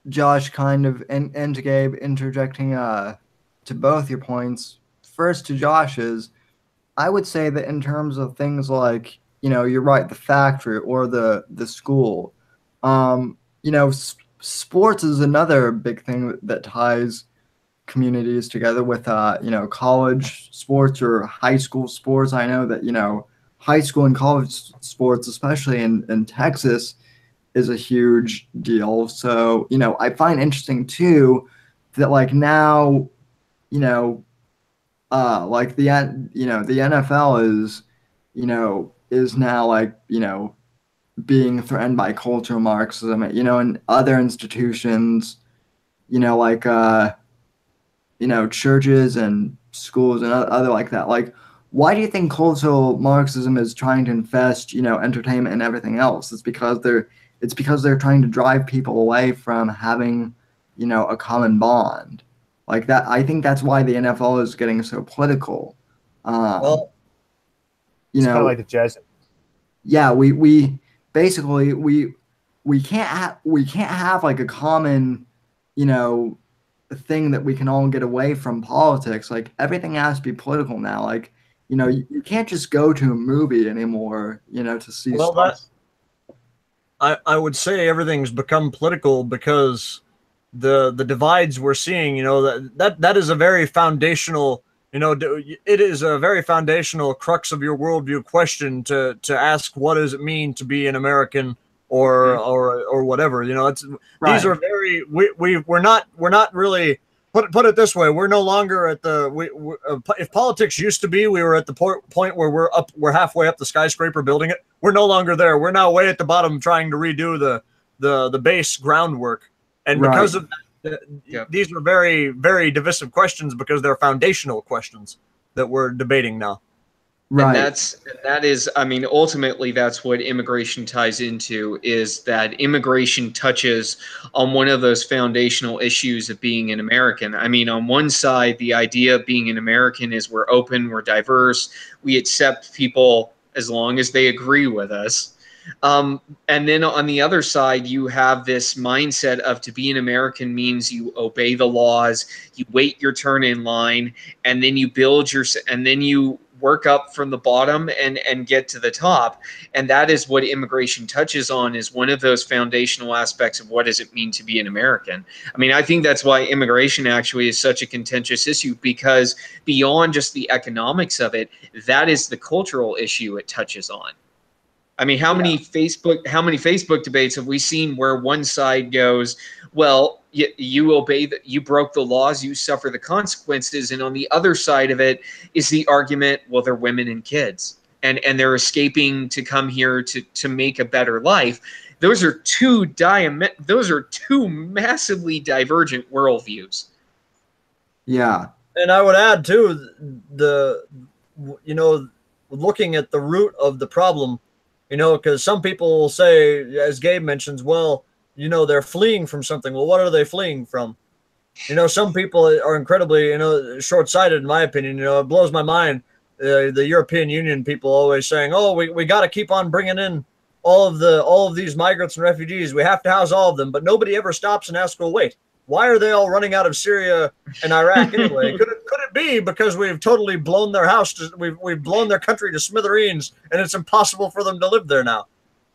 Josh, kind of, and to Gabe, interjecting to both your points. First, to Josh's, I would say that in terms of things like, you're right, the factory or the school, sports is another big thing that ties communities together with college sports or high school sports. I know that high school and college sports, especially in Texas, is a huge deal. So I find interesting too that like now like the NFL is now like being threatened by cultural Marxism. And other institutions, like churches and schools and other like that. Like, why do you think cultural Marxism is trying to infest, entertainment and everything else? It's because they're trying to drive people away from having, a common bond. Like that, I think that's why the NFL is getting so political. Well, You It's kind of know, like the jazz. yeah, we basically we can't have like a common, you know, thing that we can all get away from politics. Like everything has to be political now. Like, you can't just go to a movie anymore, to see well, stuff. I would say everything's become political because the divides we're seeing, that is a very foundational, it is a very foundational crux of your worldview question to ask, what does it mean to be an American or whatever. It's these Right. are very we're not really. Put it this way: we're no longer at the if politics used to be, we were at the point where we're halfway up the skyscraper building it. We're no longer there. We're now way at the bottom trying to redo the base groundwork, and Right. because of that, Yep. these are very very divisive questions because they're foundational questions that we're debating now. And Right. that is, I mean, ultimately, that's what immigration ties into, is that immigration touches on one of those foundational issues of being an American. I mean, on one side, the idea of being an American is we're open, we're diverse, we accept people as long as they agree with us. And then on the other side, you have this mindset of to be an American means you obey the laws, you wait your turn in line, and then you work up from the bottom and get to the top. And that is what immigration touches on, is one of those foundational aspects of what does it mean to be an American. I mean, I think that's why immigration actually is such a contentious issue, because beyond just the economics of it, that is the cultural issue it touches on. I mean, how many Facebook debates have we seen where one side goes, well, you broke the laws, you suffer the consequences, and on the other side of it is the argument, well, they're women and kids, and they're escaping to come here to make a better life. Those are two massively divergent worldviews. Yeah. And I would add too, looking at the root of the problem, because some people will say, as Gabe mentions, well, they're fleeing from something. Well, what are they fleeing from? Some people are incredibly, short-sighted, in my opinion. It blows my mind. The European Union people always saying, oh, we got to keep on bringing in all of these migrants and refugees. We have to house all of them. But nobody ever stops and asks, well, wait, why are they all running out of Syria and Iraq anyway? Could it be because we've totally blown their house? We've blown their country to smithereens, and it's impossible for them to live there now.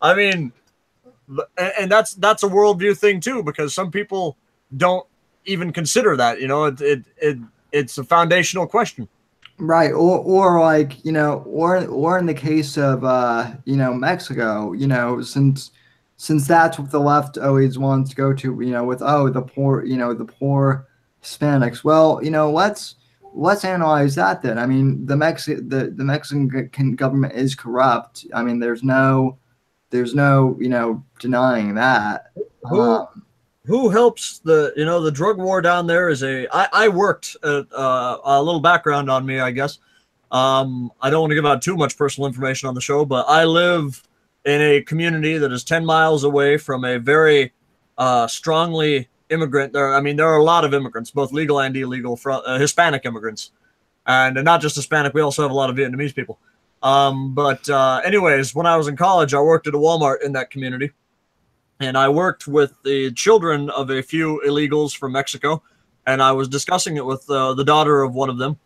I mean, and that's a worldview thing too, because some people don't even consider that. It's a foundational question. Right. Or like, or in the case of Mexico, since that's what the left always wants to go to, with the poor Hispanics. Well, let's analyze that then. I mean, the Mexican government is corrupt. I mean, there's no denying that. Who helps the drug war down there is I worked at a little background on me, I guess. I don't want to give out too much personal information on the show, but I live in a community that is 10 miles away from a very strongly immigrant. There are a lot of immigrants, both legal and illegal, Hispanic immigrants, and not just Hispanic. We also have a lot of Vietnamese people. But anyways, when I was in college, I worked at a Walmart in that community. And I worked with the children of a few illegals from Mexico, and I was discussing it with the daughter of one of them.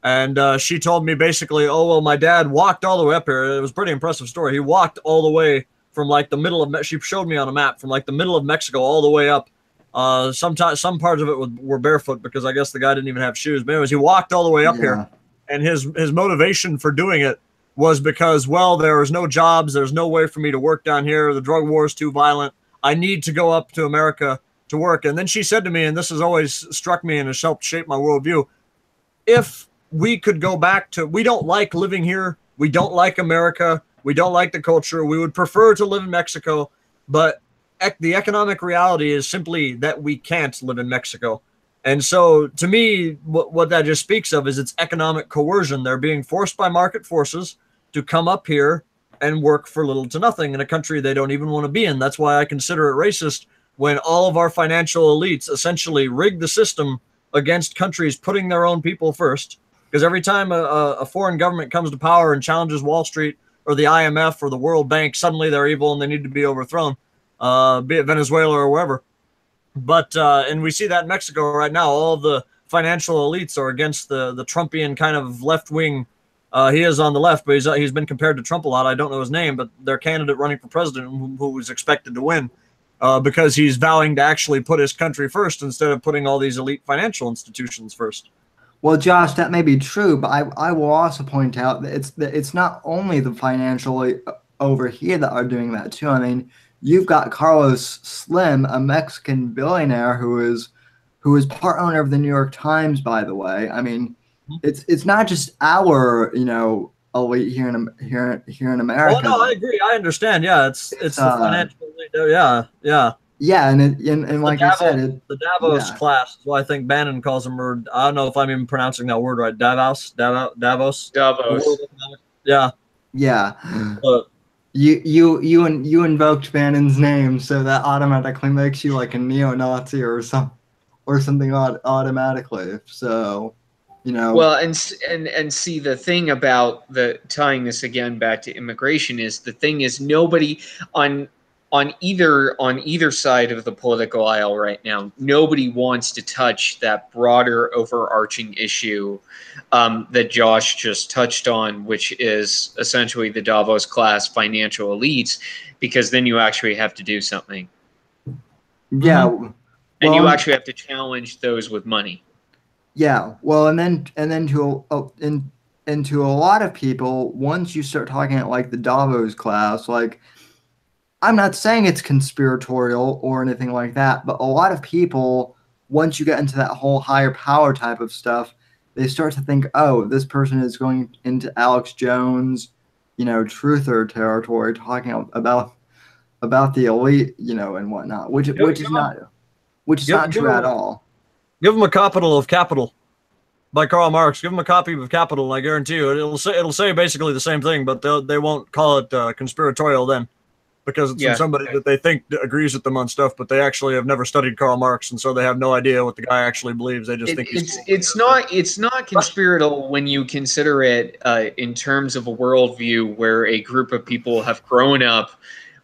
And she told me basically, oh, well, my dad walked all the way up here. It was a pretty impressive story. He walked all the way from like the middle of, she showed me on a map, from like the middle of Mexico all the way up Sometimes some parts of it were barefoot because I guess the guy didn't even have shoes. But anyways, he walked all the way up here, and his motivation for doing it was because, well, there was no jobs, there's no way for me to work down here. The drug war is too violent. I need to go up to America to work. And then she said to me, and this has always struck me and has helped shape my worldview: if we could go back to, we don't like living here, we don't like America, we don't like the culture, we would prefer to live in Mexico, but the economic reality is simply that we can't live in Mexico. And so to me, what that just speaks of is it's economic coercion. They're being forced by market forces to come up here and work for little to nothing in a country they don't even want to be in. That's why I consider it racist when all of our financial elites essentially rig the system against countries putting their own people first. Because every time a foreign government comes to power and challenges Wall Street or the IMF or the World Bank, suddenly they're evil and they need to be overthrown, be it Venezuela or wherever. But and we see that in Mexico right now. All the financial elites are against the Trumpian kind of left wing. He is on the left, but he's been compared to Trump a lot. I don't know his name, but their candidate running for president, who was expected to win, because he's vowing to actually put his country first instead of putting all these elite financial institutions first. Well, Josh, that may be true, but I will also point out that it's not only the financial over here that are doing that too. I mean, you've got Carlos Slim, a Mexican billionaire who is part owner of the New York Times, by the way. I mean, it's not just our elite here in America. Oh no, I agree. I understand. Yeah, it's the financial elite. Yeah. Yeah, and like I said, the Davos class is what I think Bannon calls them, or I don't know if I'm even pronouncing that word right. Davos. Yeah. You invoked Bannon's name, so that automatically makes you like a neo-Nazi or something automatically. So, Well, and see, the thing about tying this again back to immigration is the thing is nobody on either side of the political aisle right now, nobody wants to touch that broader overarching issue that Josh just touched on, which is essentially the Davos class financial elites, because then you actually have to do something. Yeah. Well, and you actually have to challenge those with money. Yeah. Well, and then to a lot of people, once you start talking at like the Davos class, like, I'm not saying it's conspiratorial or anything like that, but a lot of people, once you get into that whole higher power type of stuff, they start to think, oh, this person is going into Alex Jones, truther territory, talking about the elite, and whatnot, which is not true at all. Give them a Capital of Capital by Karl Marx. Give them a copy of Capital, and I guarantee you, it'll say basically the same thing, but they won't call it conspiratorial then, because it's from somebody that they think agrees with them on stuff, but they actually have never studied Karl Marx, and so they have no idea what the guy actually believes. They just think it's not conspiratorial when you consider it in terms of a worldview where a group of people have grown up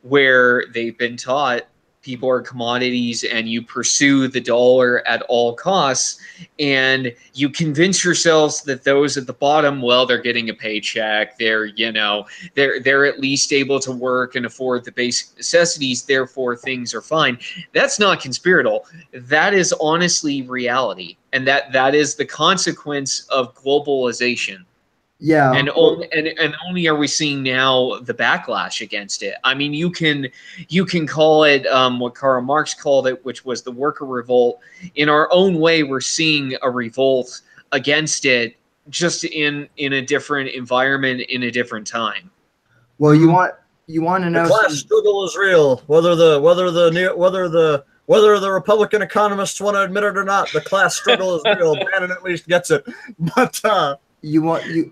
where they've been taught people are commodities and you pursue the dollar at all costs, and you convince yourselves that those at the bottom, well, they're getting a paycheck, they're at least able to work and afford the basic necessities, therefore things are fine. That's not conspiratorial. That is honestly reality, and that is the consequence of globalization. Yeah, and only are we seeing now the backlash against it. I mean, you can call it what Karl Marx called it, which was the worker revolt. In our own way, we're seeing a revolt against it, just in a different environment, in a different time. Well, you want to know the class struggle is real, whether the Republican economists want to admit it or not. The class struggle is real. Bannon at least gets it, but. You want to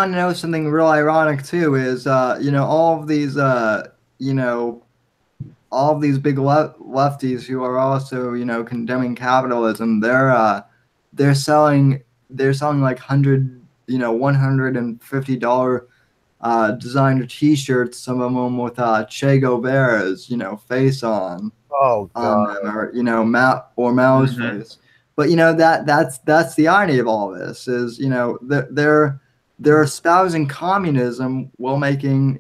know something real ironic too is all of these big lefties who are also condemning capitalism, they're selling like $150 designer T-shirts, some of them with Che Guevara's face on them, or Mao's face. But that's the irony of all this is they're espousing communism while making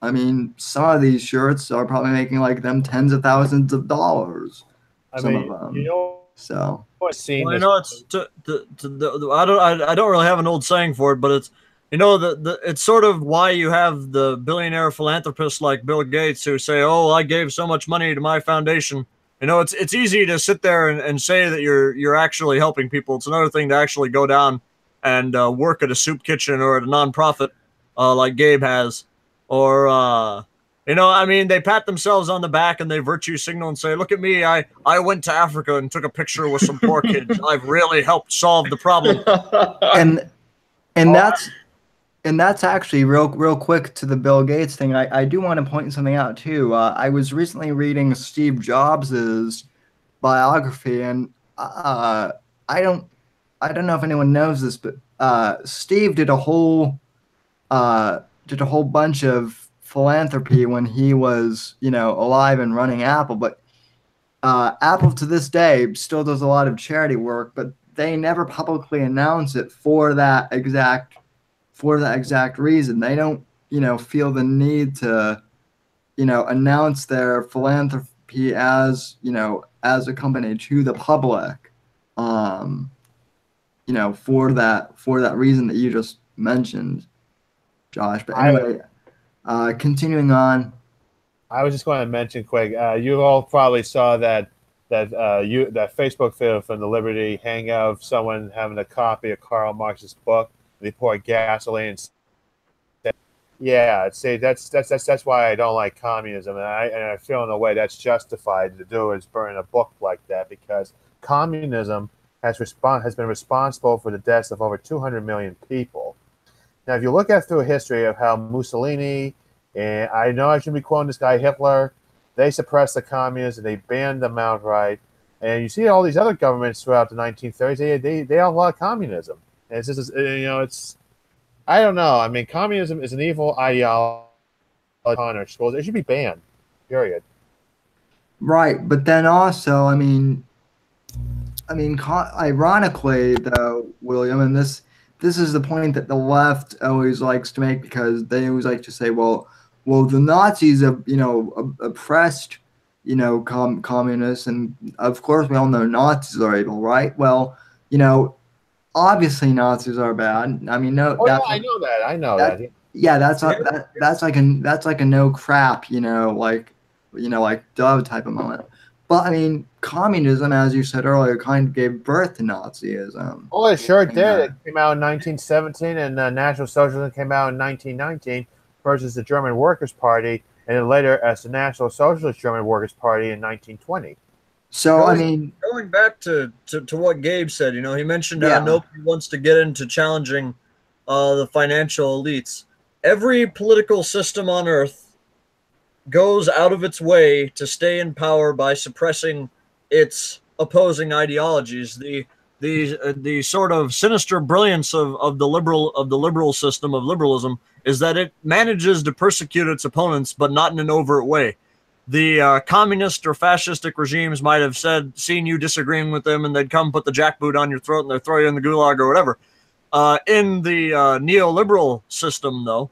I mean, some of these shirts are probably making like them tens of thousands of dollars. I Some of mean, them. you know, So I've seen Well, you this. know, it's I don't really have an old saying for it, but it's it's sort of why you have the billionaire philanthropists like Bill Gates who say, "Oh, I gave so much money to my foundation." You know, it's easy to sit there and say that you're actually helping people. It's another thing to actually go down and work at a soup kitchen or at a nonprofit like Gabe has, or I mean, they pat themselves on the back and they virtue signal and say, "Look at me! I went to Africa and took a picture with some poor kids. I've really helped solve the problem." and and that's actually real quick to the Bill Gates thing. I do want to point something out too. I was recently reading Steve Jobs's biography, and I don't I don't know if anyone knows this, but Steve did a whole bunch of philanthropy when he was, alive and running Apple. But Apple to this day still does a lot of charity work, but they never publicly announce it for that exact reason. They don't, feel the need to, announce their philanthropy as a company to the public. For that reason that you just mentioned, Josh. But anyway, continuing on. I was just going to mention quick. You all probably saw that Facebook video from the Liberty Hangout of someone having a copy of Karl Marx's book. They poured gasoline. And said, yeah, see, that's why I don't like communism, and I feel in a way that's justified to do is burn a book like that, because communism has been responsible for the deaths of over 200 million people. Now, if you look at through history of how Mussolini, and I know I shouldn't be quoting this guy, Hitler, they suppressed the communists and they banned them outright. And you see all these other governments throughout the 1930s, they outlawed communism. And it's just, I don't know. I mean, communism is an evil ideology in our schools. It should be banned, period. Right, but then also, ironically, though, William, and this is the point that the left always likes to make, because they always like to say, well, the Nazis have, oppressed, communists, and of course we all know Nazis are evil, right? Well, obviously Nazis are bad. I mean, no, Oh, yeah, I know that. I know that. Yeah, that's like a no crap, like Dove type of moment. But I mean, communism, as you said earlier, kind of gave birth to Nazism. Oh, it sure did. It came out in 1917, and National Socialism came out in 1919 versus the German Workers' Party, and then later as the National Socialist German Workers' Party in 1920. So, going back to what Gabe said, he mentioned how nobody wants to get into challenging the financial elites. Every political system on earth goes out of its way to stay in power by suppressing its opposing ideologies. The sort of sinister brilliance of the liberal system of liberalism is that it manages to persecute its opponents, but not in an overt way. The communist or fascistic regimes might have seen you disagreeing with them, and they'd come put the jackboot on your throat and they'd throw you in the gulag or whatever. In the neoliberal system, though,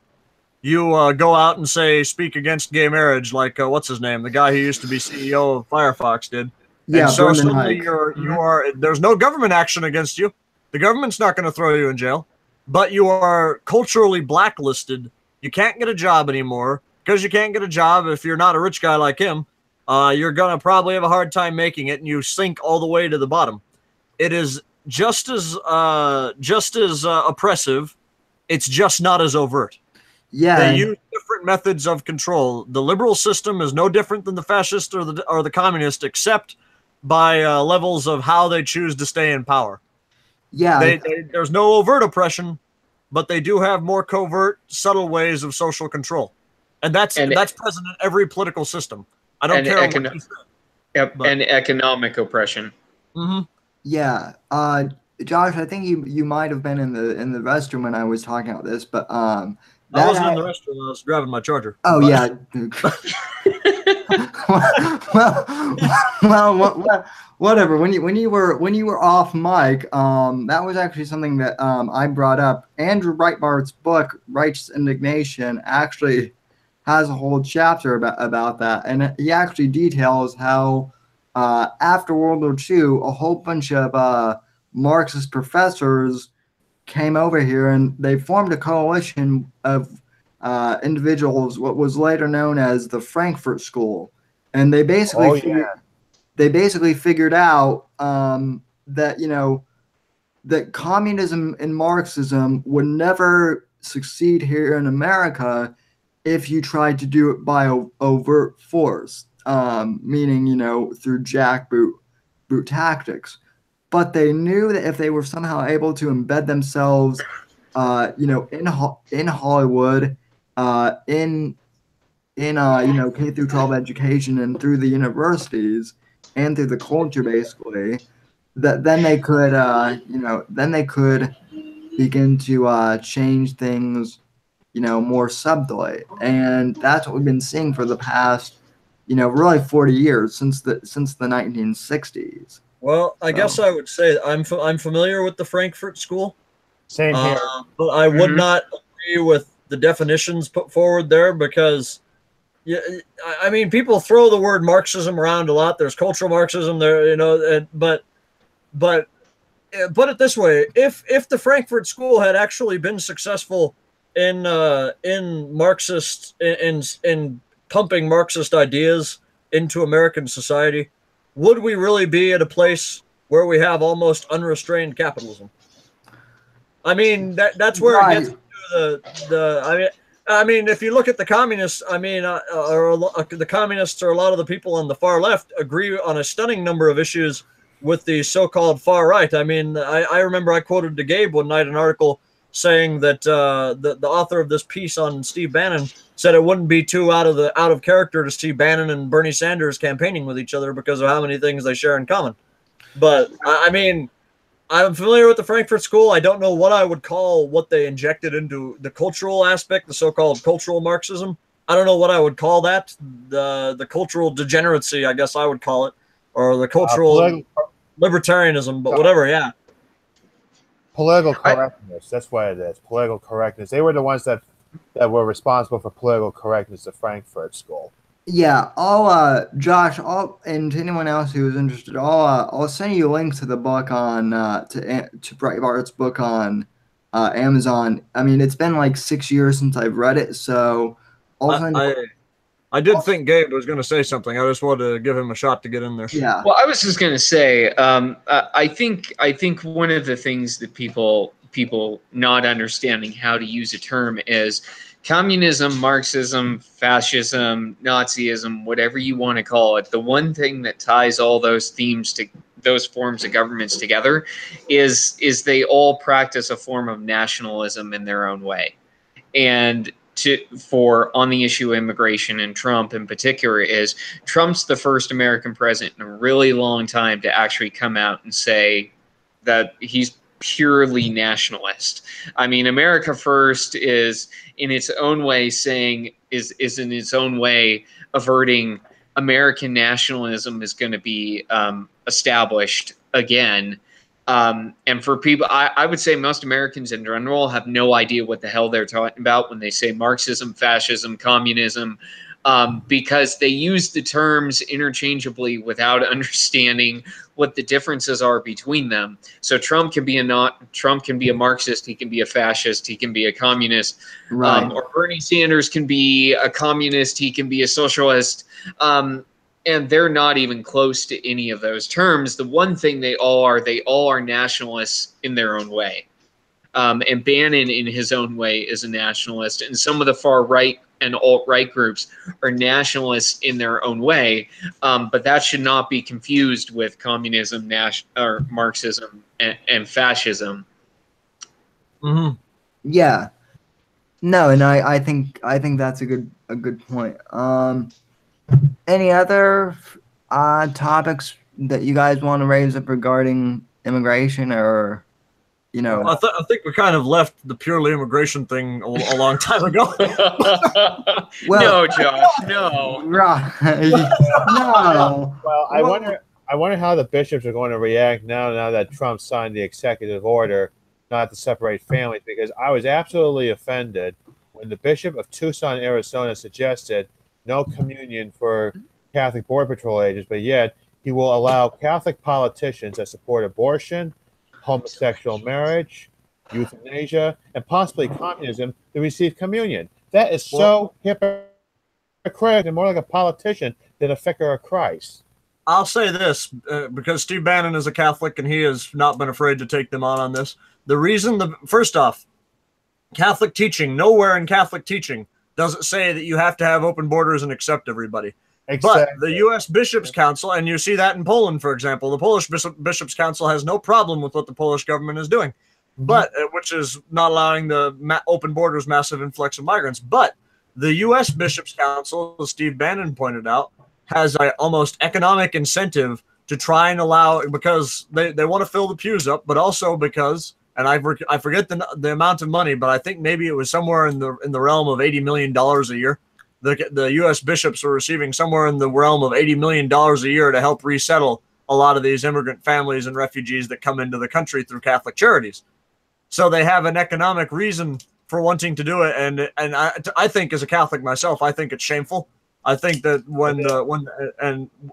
you go out and speak against gay marriage, like what's his name, the guy who used to be CEO of Firefox did. Yeah, and so Brendan suddenly Hike. there's no government action against you. The government's not going to throw you in jail, but you are culturally blacklisted. You can't get a job anymore, because you can't get a job if you're not a rich guy like him. You're going to probably have a hard time making it, and you sink all the way to the bottom. It is just as oppressive. It's just not as overt. Yeah, they use different methods of control. The liberal system is no different than the fascist or the communist, except by levels of how they choose to stay in power. Yeah, there's no overt oppression, but they do have more covert, subtle ways of social control, and that's present in every political system. I don't care what you say. Yep, and economic oppression. Mm-hmm. Yeah, Josh, I think you might have been in the restroom when I was talking about this, but I wasn't in the restroom. I was grabbing my charger. Oh, yeah. well, whatever. When you were off mic, that was actually something that I brought up. Andrew Breitbart's book, Righteous Indignation, actually has a whole chapter about that, and he actually details how after World War II, a whole bunch of Marxist professors came over here and they formed a coalition of individuals, what was later known as the Frankfurt School, and Oh yeah. they basically figured out that that communism and Marxism would never succeed here in America if you tried to do it by overt force, meaning through brute tactics. But they knew that if they were somehow able to embed themselves, in Hollywood, in K through 12 education and through the universities and through the culture, basically, that then they could begin to change things, more subtly, and that's what we've been seeing for the past, really 40 years since the 1960s. Well, I guess So, I would say I'm familiar with the Frankfurt School, Same here. but I would Mhm. not agree with the definitions put forward there because, yeah, I mean, people throw the word Marxism around a lot. There's cultural Marxism there, but put it this way: if the Frankfurt School had actually been successful in Marxist in pumping Marxist ideas into American society, would we really be at a place where we have almost unrestrained capitalism? I mean, that's where it right, gets into the. I mean, if you look at the communists, I mean, the communists or a lot of the people on the far left agree on a stunning number of issues with the so-called far right. I mean, I remember I quoted to Gabe one night an article saying that the author of this piece on Steve Bannon said it wouldn't be too out of character to see Bannon and Bernie Sanders campaigning with each other because of how many things they share in common. But I mean, I'm familiar with the Frankfurt School. I don't know what I would call what they injected into the cultural aspect, the so-called cultural Marxism. I don't know what I would call that. The cultural degeneracy, I guess I would call it, or the cultural libertarianism, but whatever. Yeah. Political I, correctness. That's what it is. Political correctness. They were the ones that were responsible for political correctness at Frankfurt School. yeah. I'll Josh, and to anyone else who is interested, I'll send you a link to the book on to Breitbart's book on Amazon. I mean, it's been like 6 years since I've read it, so I'll I send. I, I did think Gabe was going to say something. I just wanted to give him a shot to get in there. Yeah. well, I was just going to say, I think one of the things that people not understanding how to use a term is communism, Marxism, fascism, Nazism, whatever you want to call it. The one thing that ties all those themes to those forms of governments together is they all practice a form of nationalism in their own way. And for on the issue of immigration and Trump in particular is Trump's the first American president in a really long time to actually come out and say that he's purely nationalist. I mean, America First is in its own way saying is in its own way averting American nationalism is going to be established again. And for people, I would say most Americans in general have no idea what the hell they're talking about when they say Marxism, fascism, communism, because they use the terms interchangeably without understanding what the differences are between them. So Trump can be a Marxist, he can be a fascist, he can be a communist, Right. or Bernie Sanders can be a communist, he can be a socialist. And they're not even close to any of those terms. The one thing they all are nationalists in their own way. And Bannon, in his own way, is a nationalist. And some of the far right and alt-right groups are nationalists in their own way. But that should not be confused with communism, or Marxism, and fascism. Mm-hmm. Yeah. No, and I think that's a good point. Any other topics that you guys want to raise up regarding immigration, or I think we kind of left the purely immigration thing a long time ago. well, No, Josh, no. right? No. Well, I wonder how the bishops are going to react now that Trump signed the executive order not to separate families, because I was absolutely offended when the Bishop of Tucson, Arizona suggested no communion for Catholic Border Patrol agents, but yet he will allow Catholic politicians that support abortion, homosexual marriage, euthanasia, and possibly communism to receive communion. That is so hypocritical and more like a politician than a vicar of Christ. I'll say this, because Steve Bannon is a Catholic and he has not been afraid to take them on this. The reason, first off, Catholic teaching, nowhere in Catholic teaching does it say that you have to have open borders and accept everybody. Exactly. But the U.S. Bishops' Council, and you see that in Poland, for example, the Polish Bishops' Council has no problem with what the Polish government is doing, but which is not allowing the open borders, massive influx of migrants. But the U.S. Bishops' Council, as Steve Bannon pointed out, has an almost economic incentive to try and allow, because they want to fill the pews up, but also because, and I forget the amount of money, but I think maybe it was somewhere in the realm of $80 million a year. The U.S. bishops are receiving somewhere in the realm of $80 million a year to help resettle a lot of these immigrant families and refugees that come into the country through Catholic charities. So they have an economic reason for wanting to do it, and I think, as a Catholic myself, I think it's shameful. I think that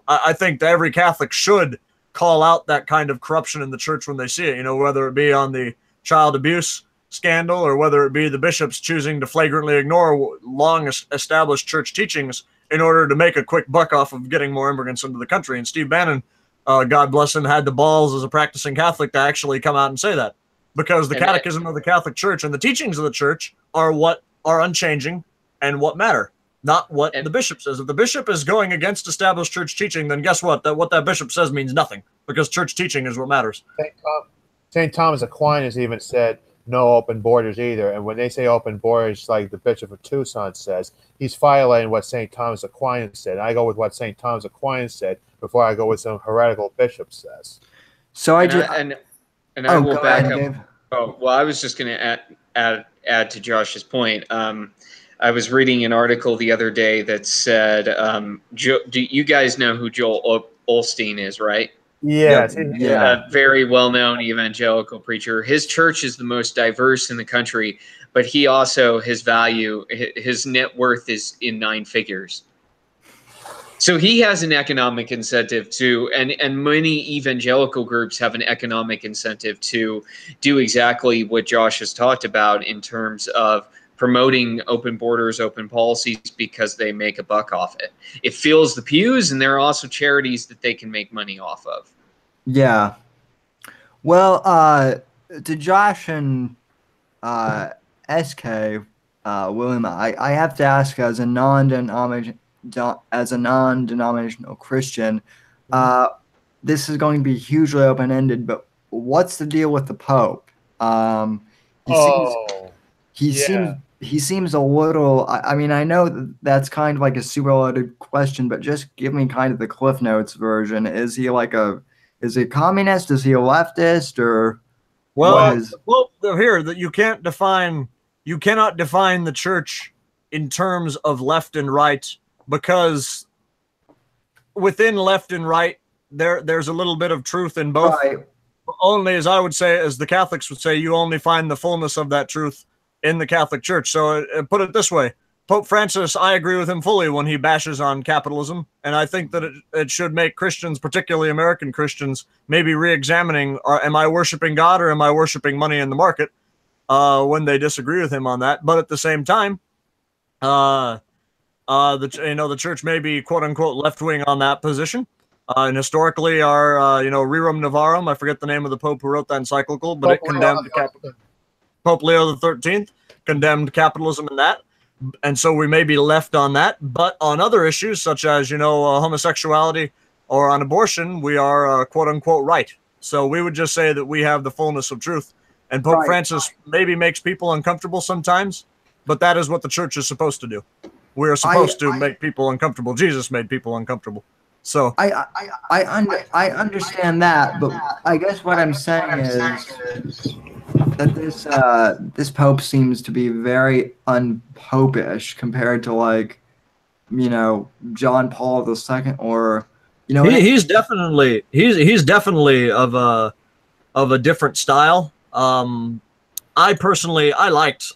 I think that every Catholic should call out that kind of corruption in the church when they see it. You know, whether it be on the child abuse scandal or whether it be the bishops choosing to flagrantly ignore long established church teachings in order to make a quick buck off of getting more immigrants into the country. And Steve Bannon, God bless him, had the balls as a practicing Catholic to actually come out and say that, because the catechism of the Catholic Church and the teachings of the church are what are unchanging and what matter, not what the bishop says. If the bishop is going against established church teaching, then guess what? What that bishop says means nothing, because church teaching is what matters. St. Thomas Aquinas even said no open borders either. And when they say open borders, like the Bishop of Tucson says, he's violating what St. Thomas Aquinas said. I go with what St. Thomas Aquinas said before I go with some heretical bishop says. So I will back up. Dave. Oh, well, I was just going to add to Josh's point. I was reading an article the other day that said, do you guys know who Joel Osteen is, right? Yes. Yeah. A very well-known evangelical preacher. His church is the most diverse in the country, but he also, his net worth is in 9 figures. So he has an economic incentive to, and many evangelical groups have an economic incentive to do exactly what Josh has talked about in terms of promoting open borders, open policies, because they make a buck off it. It fills the pews, and there are also charities that they can make money off of. Yeah. Well, to Josh and SK, William, I have to ask, as a non-denominational Christian, this is going to be hugely open-ended, but what's the deal with the Pope? He seems a little, I mean, I know that's kind of like a super loaded question, but just give me kind of the Cliff Notes version. Is he is he a communist? Is he a leftist? Or well, here, that you cannot define the church in terms of left and right, because within left and right, there's a little bit of truth in both. Right. Only, as I would say, as the Catholics would say, you only find the fullness of that truth in the Catholic Church. So put it this way, Pope Francis, I agree with him fully when he bashes on capitalism, and I think that it should make Christians, particularly American Christians, maybe re-examining, am I worshiping God or am I worshiping money in the market, when they disagree with him on that. But at the same time, the church may be quote unquote left-wing on that position. And historically, our Rerum Novarum, I forget the name of the Pope who wrote that encyclical, but it condemned Pope Leo XIII condemned capitalism in that. And so we may be left on that. But on other issues, such as, homosexuality or on abortion, we are quote unquote right. So we would just say that we have the fullness of truth. And Pope Francis maybe makes people uncomfortable sometimes, but that is what the church is supposed to do. We are supposed to make people uncomfortable. Jesus made people uncomfortable. So I understand that, but I guess what I'm saying is that this Pope seems to be very unpopish compared to John Paul II, or he's definitely of a different style. I personally, I liked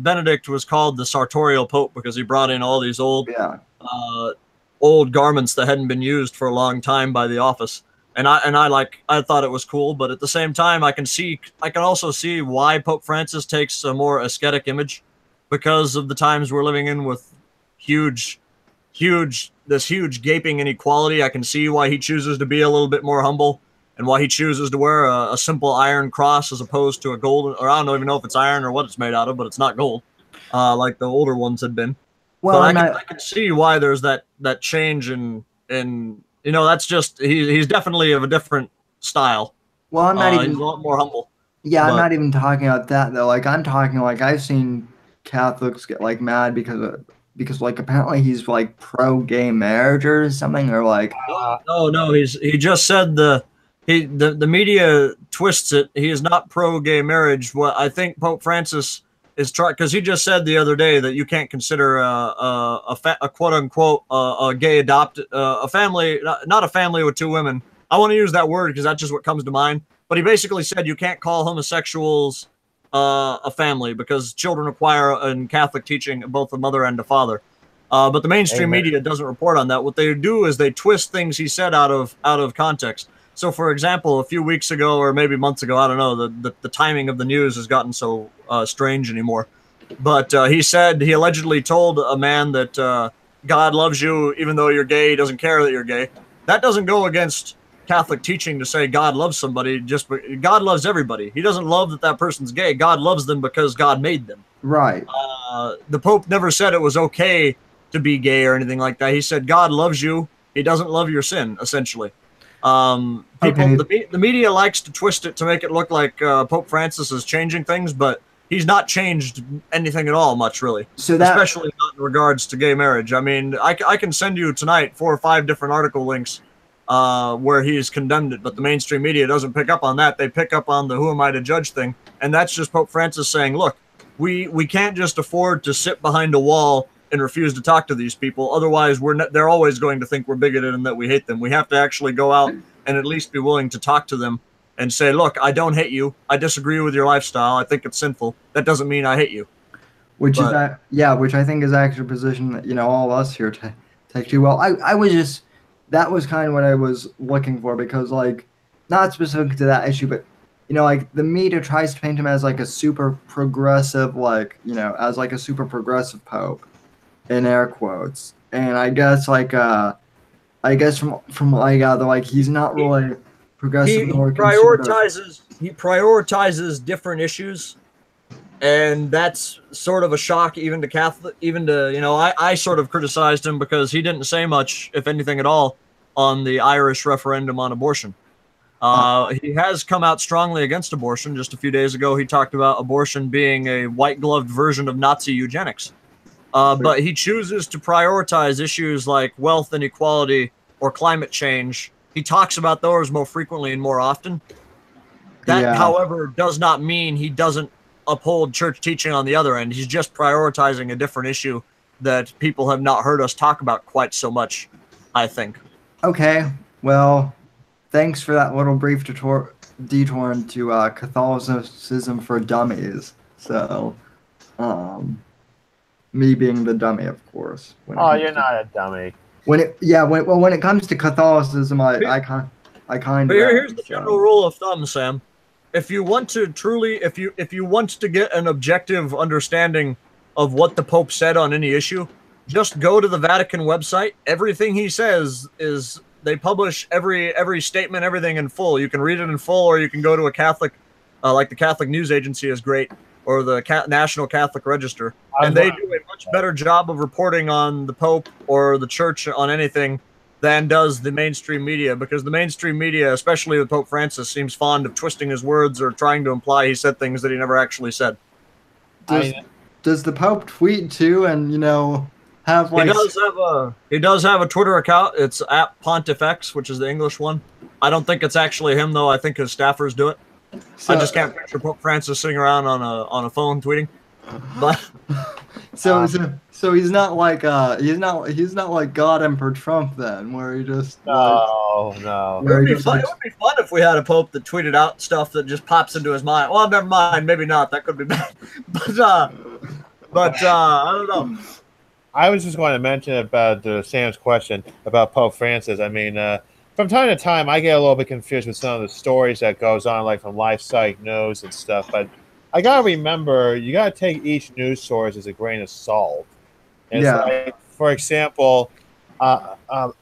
Benedict was called the sartorial pope because he brought in all these Yeah. old garments that hadn't been used for a long time by the office. And I thought it was cool, but at the same time, I can also see why Pope Francis takes a more aesthetic image because of the times we're living in with huge gaping inequality. I can see why he chooses to be a little bit more humble and why he chooses to wear a simple iron cross as opposed to a gold, or I don't even know if it's iron or what it's made out of, but it's not gold, like the older ones had been. Well, But I can see why there's that change in that's just he's definitely of a different style. well, I'm not even. He's a lot more humble. Yeah, I'm but- not even talking about that though. Like I'm talking like I've seen Catholics get like mad because like apparently he's like pro gay marriage or something or like No, he just said the media twists it. He is not pro gay marriage. What I think Pope Francis is trying, because he just said the other day that you can't consider a quote unquote a gay adopted a family, not a family with two women. I want to use that word because that's just what comes to mind. But he basically said you can't call homosexuals a family because children acquire in Catholic teaching both a mother and a father. But the mainstream Amen. media doesn't report on that. What they do is they twist things he said out of context. So, for example, a few weeks ago or maybe months ago, I don't know, the timing of the news has gotten so strange anymore. But he said he allegedly told a man that God loves you even though you're gay. He doesn't care that you're gay. That doesn't go against Catholic teaching to say God loves somebody. God loves everybody. He doesn't love that person's gay. God loves them because God made them. right. The Pope never said it was okay to be gay or anything like that. He said God loves you. He doesn't love your sin, essentially. The media likes to twist it to make it look like Pope Francis is changing things, but he's not changed anything at all much, really. So that Especially not in regards to gay marriage. I mean, I can send you tonight 4 or 5 different article links where he's condemned it, but the mainstream media doesn't pick up on that. They pick up on the who am I to judge thing, and that's just Pope Francis saying, look, we can't just afford to sit behind a wall and refuse to talk to these people. Otherwise, they're always going to think we're bigoted and that we hate them. We have to actually go out and at least be willing to talk to them and say, look, I don't hate you. I disagree with your lifestyle. I think it's sinful. That doesn't mean I hate you. which I think is actually a position that all of us here take too well. I was just that was kind of what I was looking for because like not specific to that issue, but like the media tries to paint him as like a super progressive, as like a super progressive pope, in air quotes. And I guess from he's not really progressive nor conservative. He prioritizes different issues, and that's sort of a shock even to Catholic. I sort of criticized him because he didn't say much, if anything at all, on the Irish referendum on abortion. He has come out strongly against abortion. Just a few days ago, he talked about abortion being a white-gloved version of Nazi eugenics. But he chooses to prioritize issues like wealth inequality or climate change. He talks about those more frequently and more often. That, however, does not mean he doesn't uphold church teaching on the other end. He's just prioritizing a different issue that people have not heard us talk about quite so much, I think. Okay, well, thanks for that little brief detour into Catholicism for dummies. So, me being the dummy, of course. Oh, you're not a dummy. When it comes to Catholicism, I kind of. But here's the general rule of thumb, Sam. If you want to if you want to get an objective understanding of what the Pope said on any issue, just go to the Vatican website. Everything he says is they publish every statement, everything in full. You can read it in full, or you can go to a Catholic, like the Catholic News Agency is great, or the National Catholic Register, and they do a much better job of reporting on the Pope or the Church on anything than does the mainstream media, because the mainstream media, especially with Pope Francis, seems fond of twisting his words or trying to imply he said things that he never actually said. Does the Pope tweet too, and have like he does have a Twitter account. It's @Pontifex, which is the English one. I don't think it's actually him though. I think his staffers do it. I just can't picture Pope Francis sitting around on a phone tweeting. But So he's not like he's not like God Emperor Trump then, where he just No. It would be fun. It would be fun if we had a pope that tweeted out stuff that just pops into his mind. Well, never mind. Maybe not. That could be bad. But I don't know. I was just going to mention about Sam's question about Pope Francis. I mean, from time to time, I get a little bit confused with some of the stories that goes on, like from LifeSite News and stuff. But I gotta remember, you gotta take each news source as a grain of salt. And it's Yeah. like, for example, uh, um,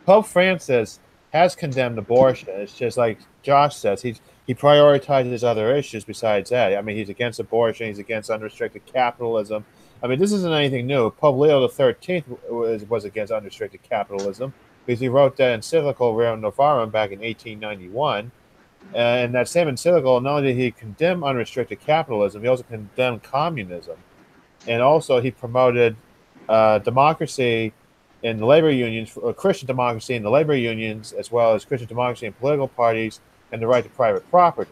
Pope Francis has condemned abortion. It's just like Josh says, he prioritizes other issues besides that. I mean, he's against abortion. He's against unrestricted capitalism. I mean, this isn't anything new. Pope Leo the 13th was against unrestricted capitalism because he wrote that encyclical Rerum Novarum back in 1891. And that same encyclical, not only did he condemn unrestricted capitalism, he also condemned communism. And also he promoted democracy in the labor unions, Christian democracy in the labor unions, as well as Christian democracy in political parties, and the right to private property.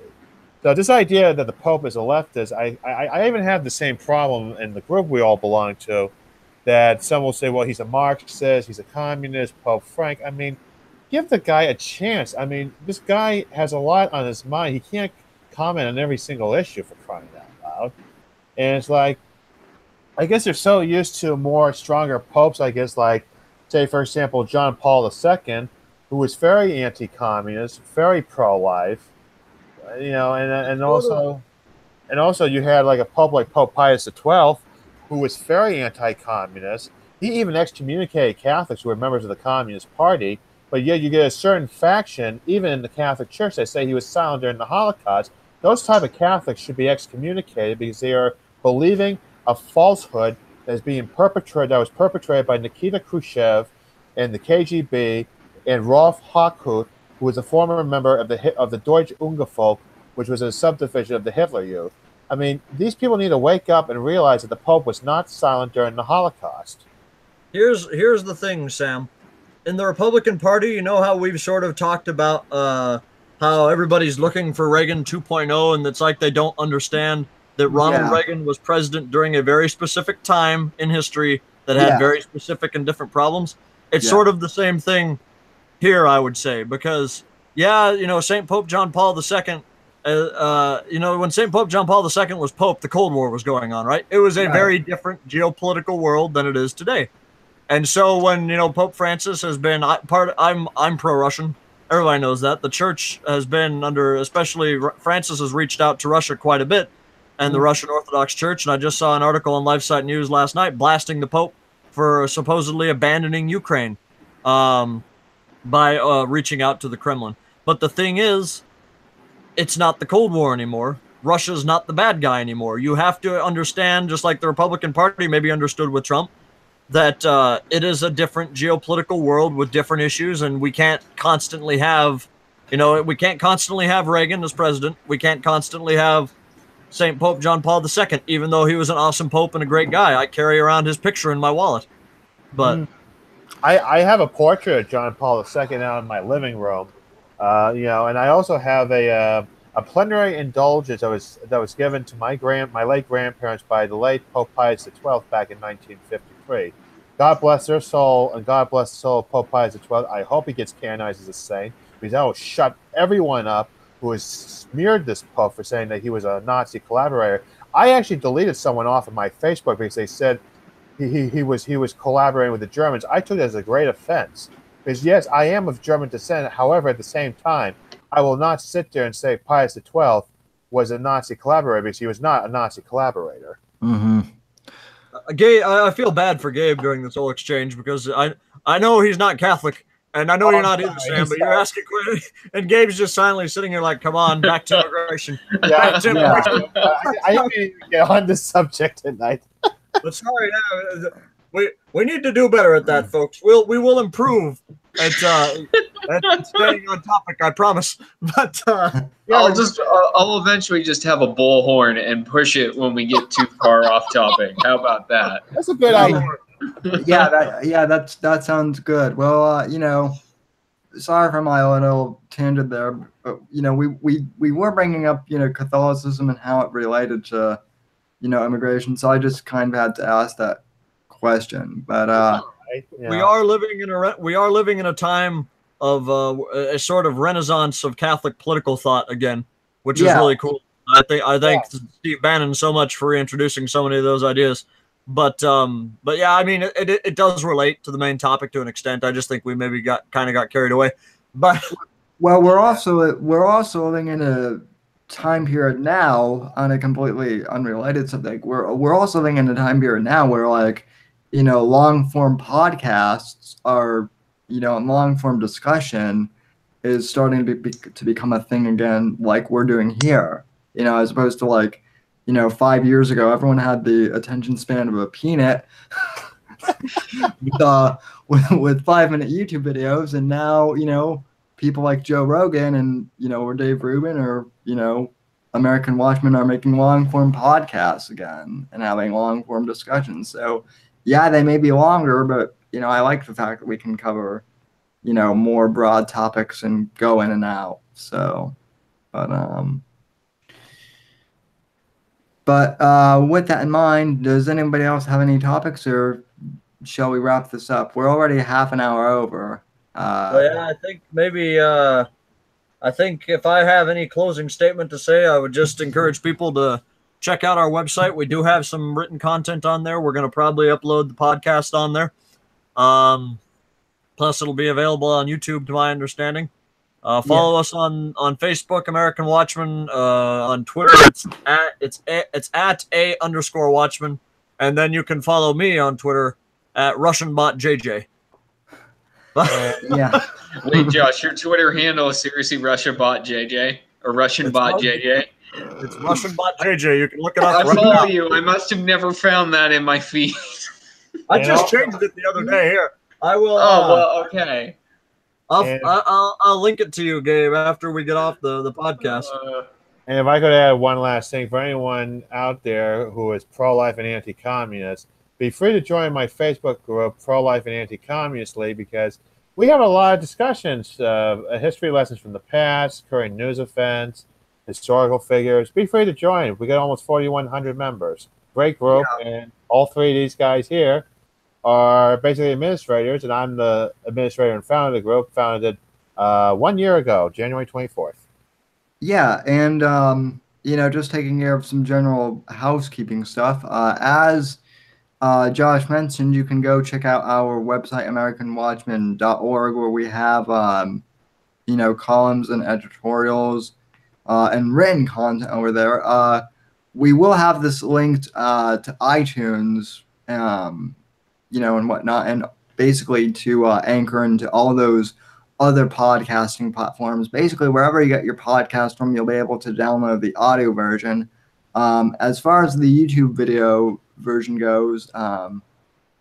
So this idea that the Pope is a leftist, I even have the same problem in the group we all belong to, that some will say, well, he's a Marxist, he's a communist, Pope Frank. I mean, give the guy a chance. I mean, this guy has a lot on his mind. He can't comment on every single issue, for crying out loud. And it's like, I guess they're so used to more stronger popes, I guess, like, say, for example, John Paul II, who was very anti-communist, very pro-life, you know, and also you had like a pope like Pope Pius XII, who was very anti-communist. He even excommunicated Catholics who were members of the Communist Party. But yet you get a certain faction, even in the Catholic Church, that say he was silent during the Holocaust. Those type of Catholics should be excommunicated because they are believing a falsehood that is being perpetrated, that was perpetrated by Nikita Khrushchev and the KGB and Rolf Hochhuth, who was a former member of the Deutsche Ungefolk, which was a subdivision of the Hitler Youth. I mean, these people need to wake up and realize that the Pope was not silent during the Holocaust. Here's the thing, Sam. In the Republican Party, you know how we've sort of talked about how everybody's looking for Reagan 2.0, and it's like they don't understand that Ronald Reagan was president during a very specific time in history that had very specific and different problems. It's sort of the same thing here, I would say, because St. Pope John Paul II, when St. Pope John Paul II was Pope, the Cold War was going on, right? It was a very different geopolitical world than it is today. And so when, Pope Francis has been I'm pro-Russian. Everybody knows that. The church has been especially Francis has reached out to Russia quite a bit, and the Russian Orthodox Church. And I just saw an article on LifeSite News last night blasting the Pope for supposedly abandoning Ukraine by reaching out to the Kremlin. But the thing is, it's not the Cold War anymore. Russia's not the bad guy anymore. You have to understand, just like the Republican Party maybe understood with Trump, that it is a different geopolitical world with different issues, and we can't constantly have, Reagan as president. We can't constantly have St. Pope John Paul II, even though he was an awesome pope and a great guy. I carry around his picture in my wallet. But I have a portrait of John Paul II out in my living room, and I also have a plenary indulgence that was given to my late grandparents by the late Pope Pius XII back in 1953. God bless their soul, and God bless the soul of Pope Pius XII. I hope he gets canonized as a saint, because that will shut everyone up who has smeared this Pope for saying that he was a Nazi collaborator. I actually deleted someone off of my Facebook because they said he was collaborating with the Germans. I took it as a great offense, because yes, I am of German descent. However, at the same time, I will not sit there and say Pius XII was a Nazi collaborator, because he was not a Nazi collaborator. Mm-hmm. Gabe, I feel bad for Gabe during this whole exchange, because I know he's not Catholic, and I know you're not either, Sam, but you're asking questions, and Gabe's just silently sitting here like, come on, back to immigration. Back to immigration. I didn't even get on this subject tonight. But sorry, we need to do better at that, folks. We will improve at staying on topic, I promise. But I'll eventually just have a bullhorn and push it when we get too far off topic. How about that? That's a good idea. That sounds good. Well, sorry for my little tangent there, but we were bringing up Catholicism and how it related to immigration. So I just kind of had to ask that question. But we are living in a time of a sort of renaissance of Catholic political thought again, which is really cool. I thank Steve Bannon so much for reintroducing so many of those ideas. But yeah, I mean, it does relate to the main topic to an extent. I just think we maybe got carried away. But well, we're also living in a time period now on a completely unrelated subject. We're also living in a time period now where long form podcasts are, and long form discussion is starting to become a thing again, like we're doing here. As opposed to 5 years ago, everyone had the attention span of a peanut with 5-minute YouTube videos, and now people like Joe Rogan and or Dave Rubin or American Watchmen are making long form podcasts again and having long form discussions. So yeah, they may be longer, but I like the fact that we can cover more broad topics and go in and out. So, but with that in mind, does anybody else have any topics, or shall we wrap this up? We're already half an hour over. Well, yeah, I think maybe I think if I have any closing statement to say, I would just encourage people to check out our website. We do have some written content on there. We're going to probably upload the podcast on there. Plus, it'll be available on YouTube, to my understanding. Follow us on Facebook, American Watchman. On Twitter, it's at @A_Watchman, and then you can follow me on Twitter at RussianBotJJ. Yeah. Wait, Josh, your Twitter handle is seriously RussianBotJJ or RussianBotJJ? It's RussianBotJJ. You can look it up. I follow you. I must have never found that in my feed. I just changed it the other day. Here, I will. Oh well, okay. I'll link it to you, Gabe, after we get off the podcast. And if I could add one last thing for anyone out there who is pro-life and anti-communist, be free to join my Facebook group, Pro-Life and Anti-Communist League, because we have a lot of discussions, history lessons from the past, current news events, historical figures. Be free to join. We got almost 4,100 members. Great group, and all three of these guys here are basically administrators, and I'm the administrator and founder of the group, founded 1 year ago, January 24th. Yeah, and just taking care of some general housekeeping stuff. As Josh mentioned, you can go check out our website, AmericanWatchmen.org, where we have columns and editorials and written content over there. We will have this linked to iTunes, and whatnot, and basically to Anchor and to all those other podcasting platforms. Basically, wherever you get your podcast from, you'll be able to download the audio version. As far as the YouTube video version goes,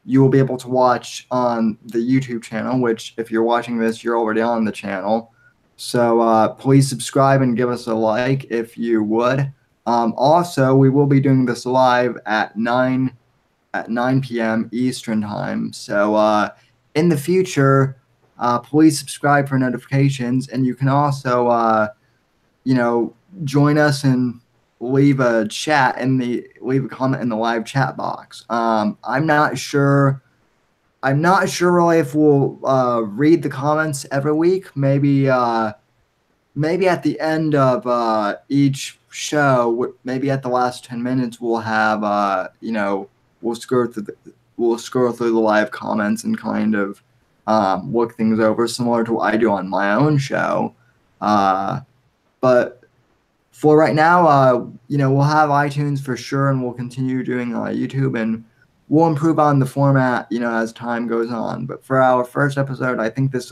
you will be able to watch on the YouTube channel, which if you're watching this, you're already on the channel. So please subscribe and give us a like if you would. Also, we will be doing this live at 9 p.m. Eastern time. So in the future, please subscribe for notifications, and you can also, join us and leave a comment in the live chat box. I'm not sure really if we'll read the comments every week. Maybe at the end of each show, maybe at the last 10 minutes, we'll have we'll scroll through the live comments and kind of look things over, similar to what I do on my own show. But for right now, we'll have iTunes for sure, and we'll continue doing YouTube, and we'll improve on the format, as time goes on. But for our first episode, I think this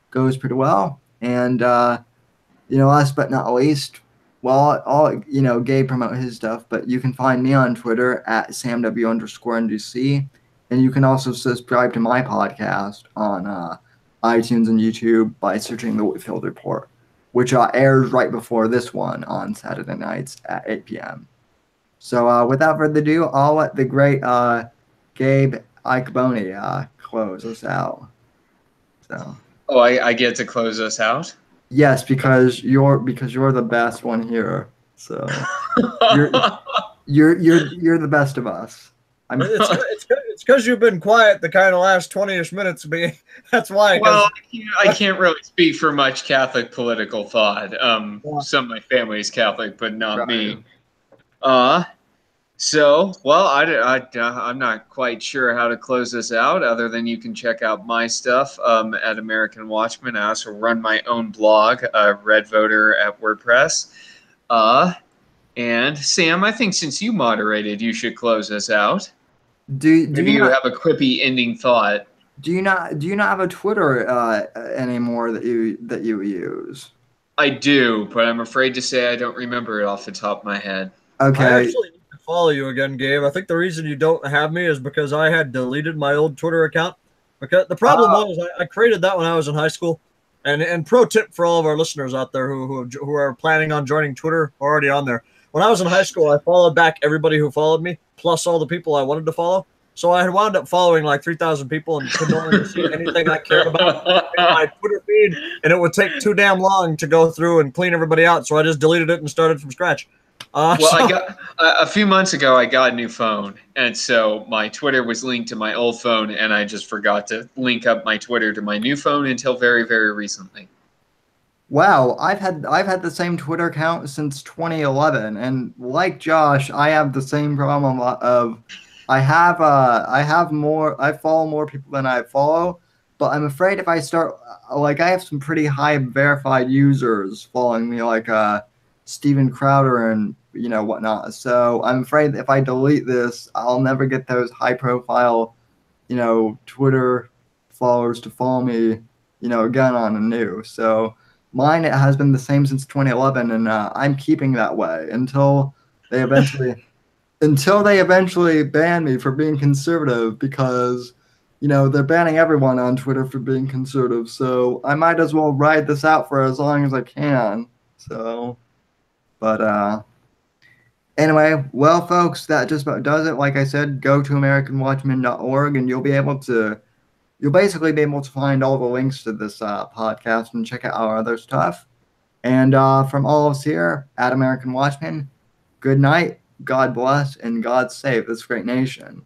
goes pretty well. And last but not least, well, I'll Gabe promote his stuff, but you can find me on Twitter at SamW_NDC, and you can also subscribe to my podcast on iTunes and YouTube by searching The Whitfield Report, which airs right before this one on Saturday nights at 8 p.m. So without further ado, I'll let the great Gabe Icaboni close us out. So. Oh, I get to close us out? Yes, because you're the best one here. So You're the best of us. I'm It's because you've been quiet the kind of last 20ish minutes. Being that's why. Well, I can't really speak for much Catholic political thought. Some of my family is Catholic, but not me. So, well, I'm not quite sure how to close this out other than you can check out my stuff at American Watchman. I also run my own blog, Red Voter at WordPress. And Sam, I think since you moderated, you should close us out. Maybe you have a quippy ending thought. Do you not have a Twitter anymore that you use? I do, but I'm afraid to say I don't remember it off the top of my head. Okay. I actually need to follow you again, Gabe. I think the reason you don't have me is because I had deleted my old Twitter account. Because the problem was I created that when I was in high school. And pro tip for all of our listeners out there who are planning on joining Twitter already on there. When I was in high school, I followed back everybody who followed me, plus all the people I wanted to follow. So I had wound up following like 3,000 people and could no longer see anything I cared about in my Twitter feed, and it would take too damn long to go through and clean everybody out. So I just deleted it and started from scratch. I got a few months ago. I got a new phone, and so my Twitter was linked to my old phone, and I just forgot to link up my Twitter to my new phone until very, very recently. Wow, I've had the same Twitter account since 2011, and like Josh, I have the same problem of I follow more people than I follow, but I'm afraid if I start I have some pretty high verified users following me, like Steven Crowder and whatnot. So I'm afraid if I delete this, I'll never get those high profile Twitter followers to follow me again on anew. So mine, it has been the same since 2011, and I'm keeping that way until they eventually ban me for being conservative, because they're banning everyone on Twitter for being conservative. So I might as well ride this out for as long as I can. So, but anyway, well, folks, that just about does it. Like I said, go to AmericanWatchmen.org, and you'll basically be able to find all the links to this podcast and check out our other stuff. And from all of us here at American Watchmen, good night, God bless, and God save this great nation.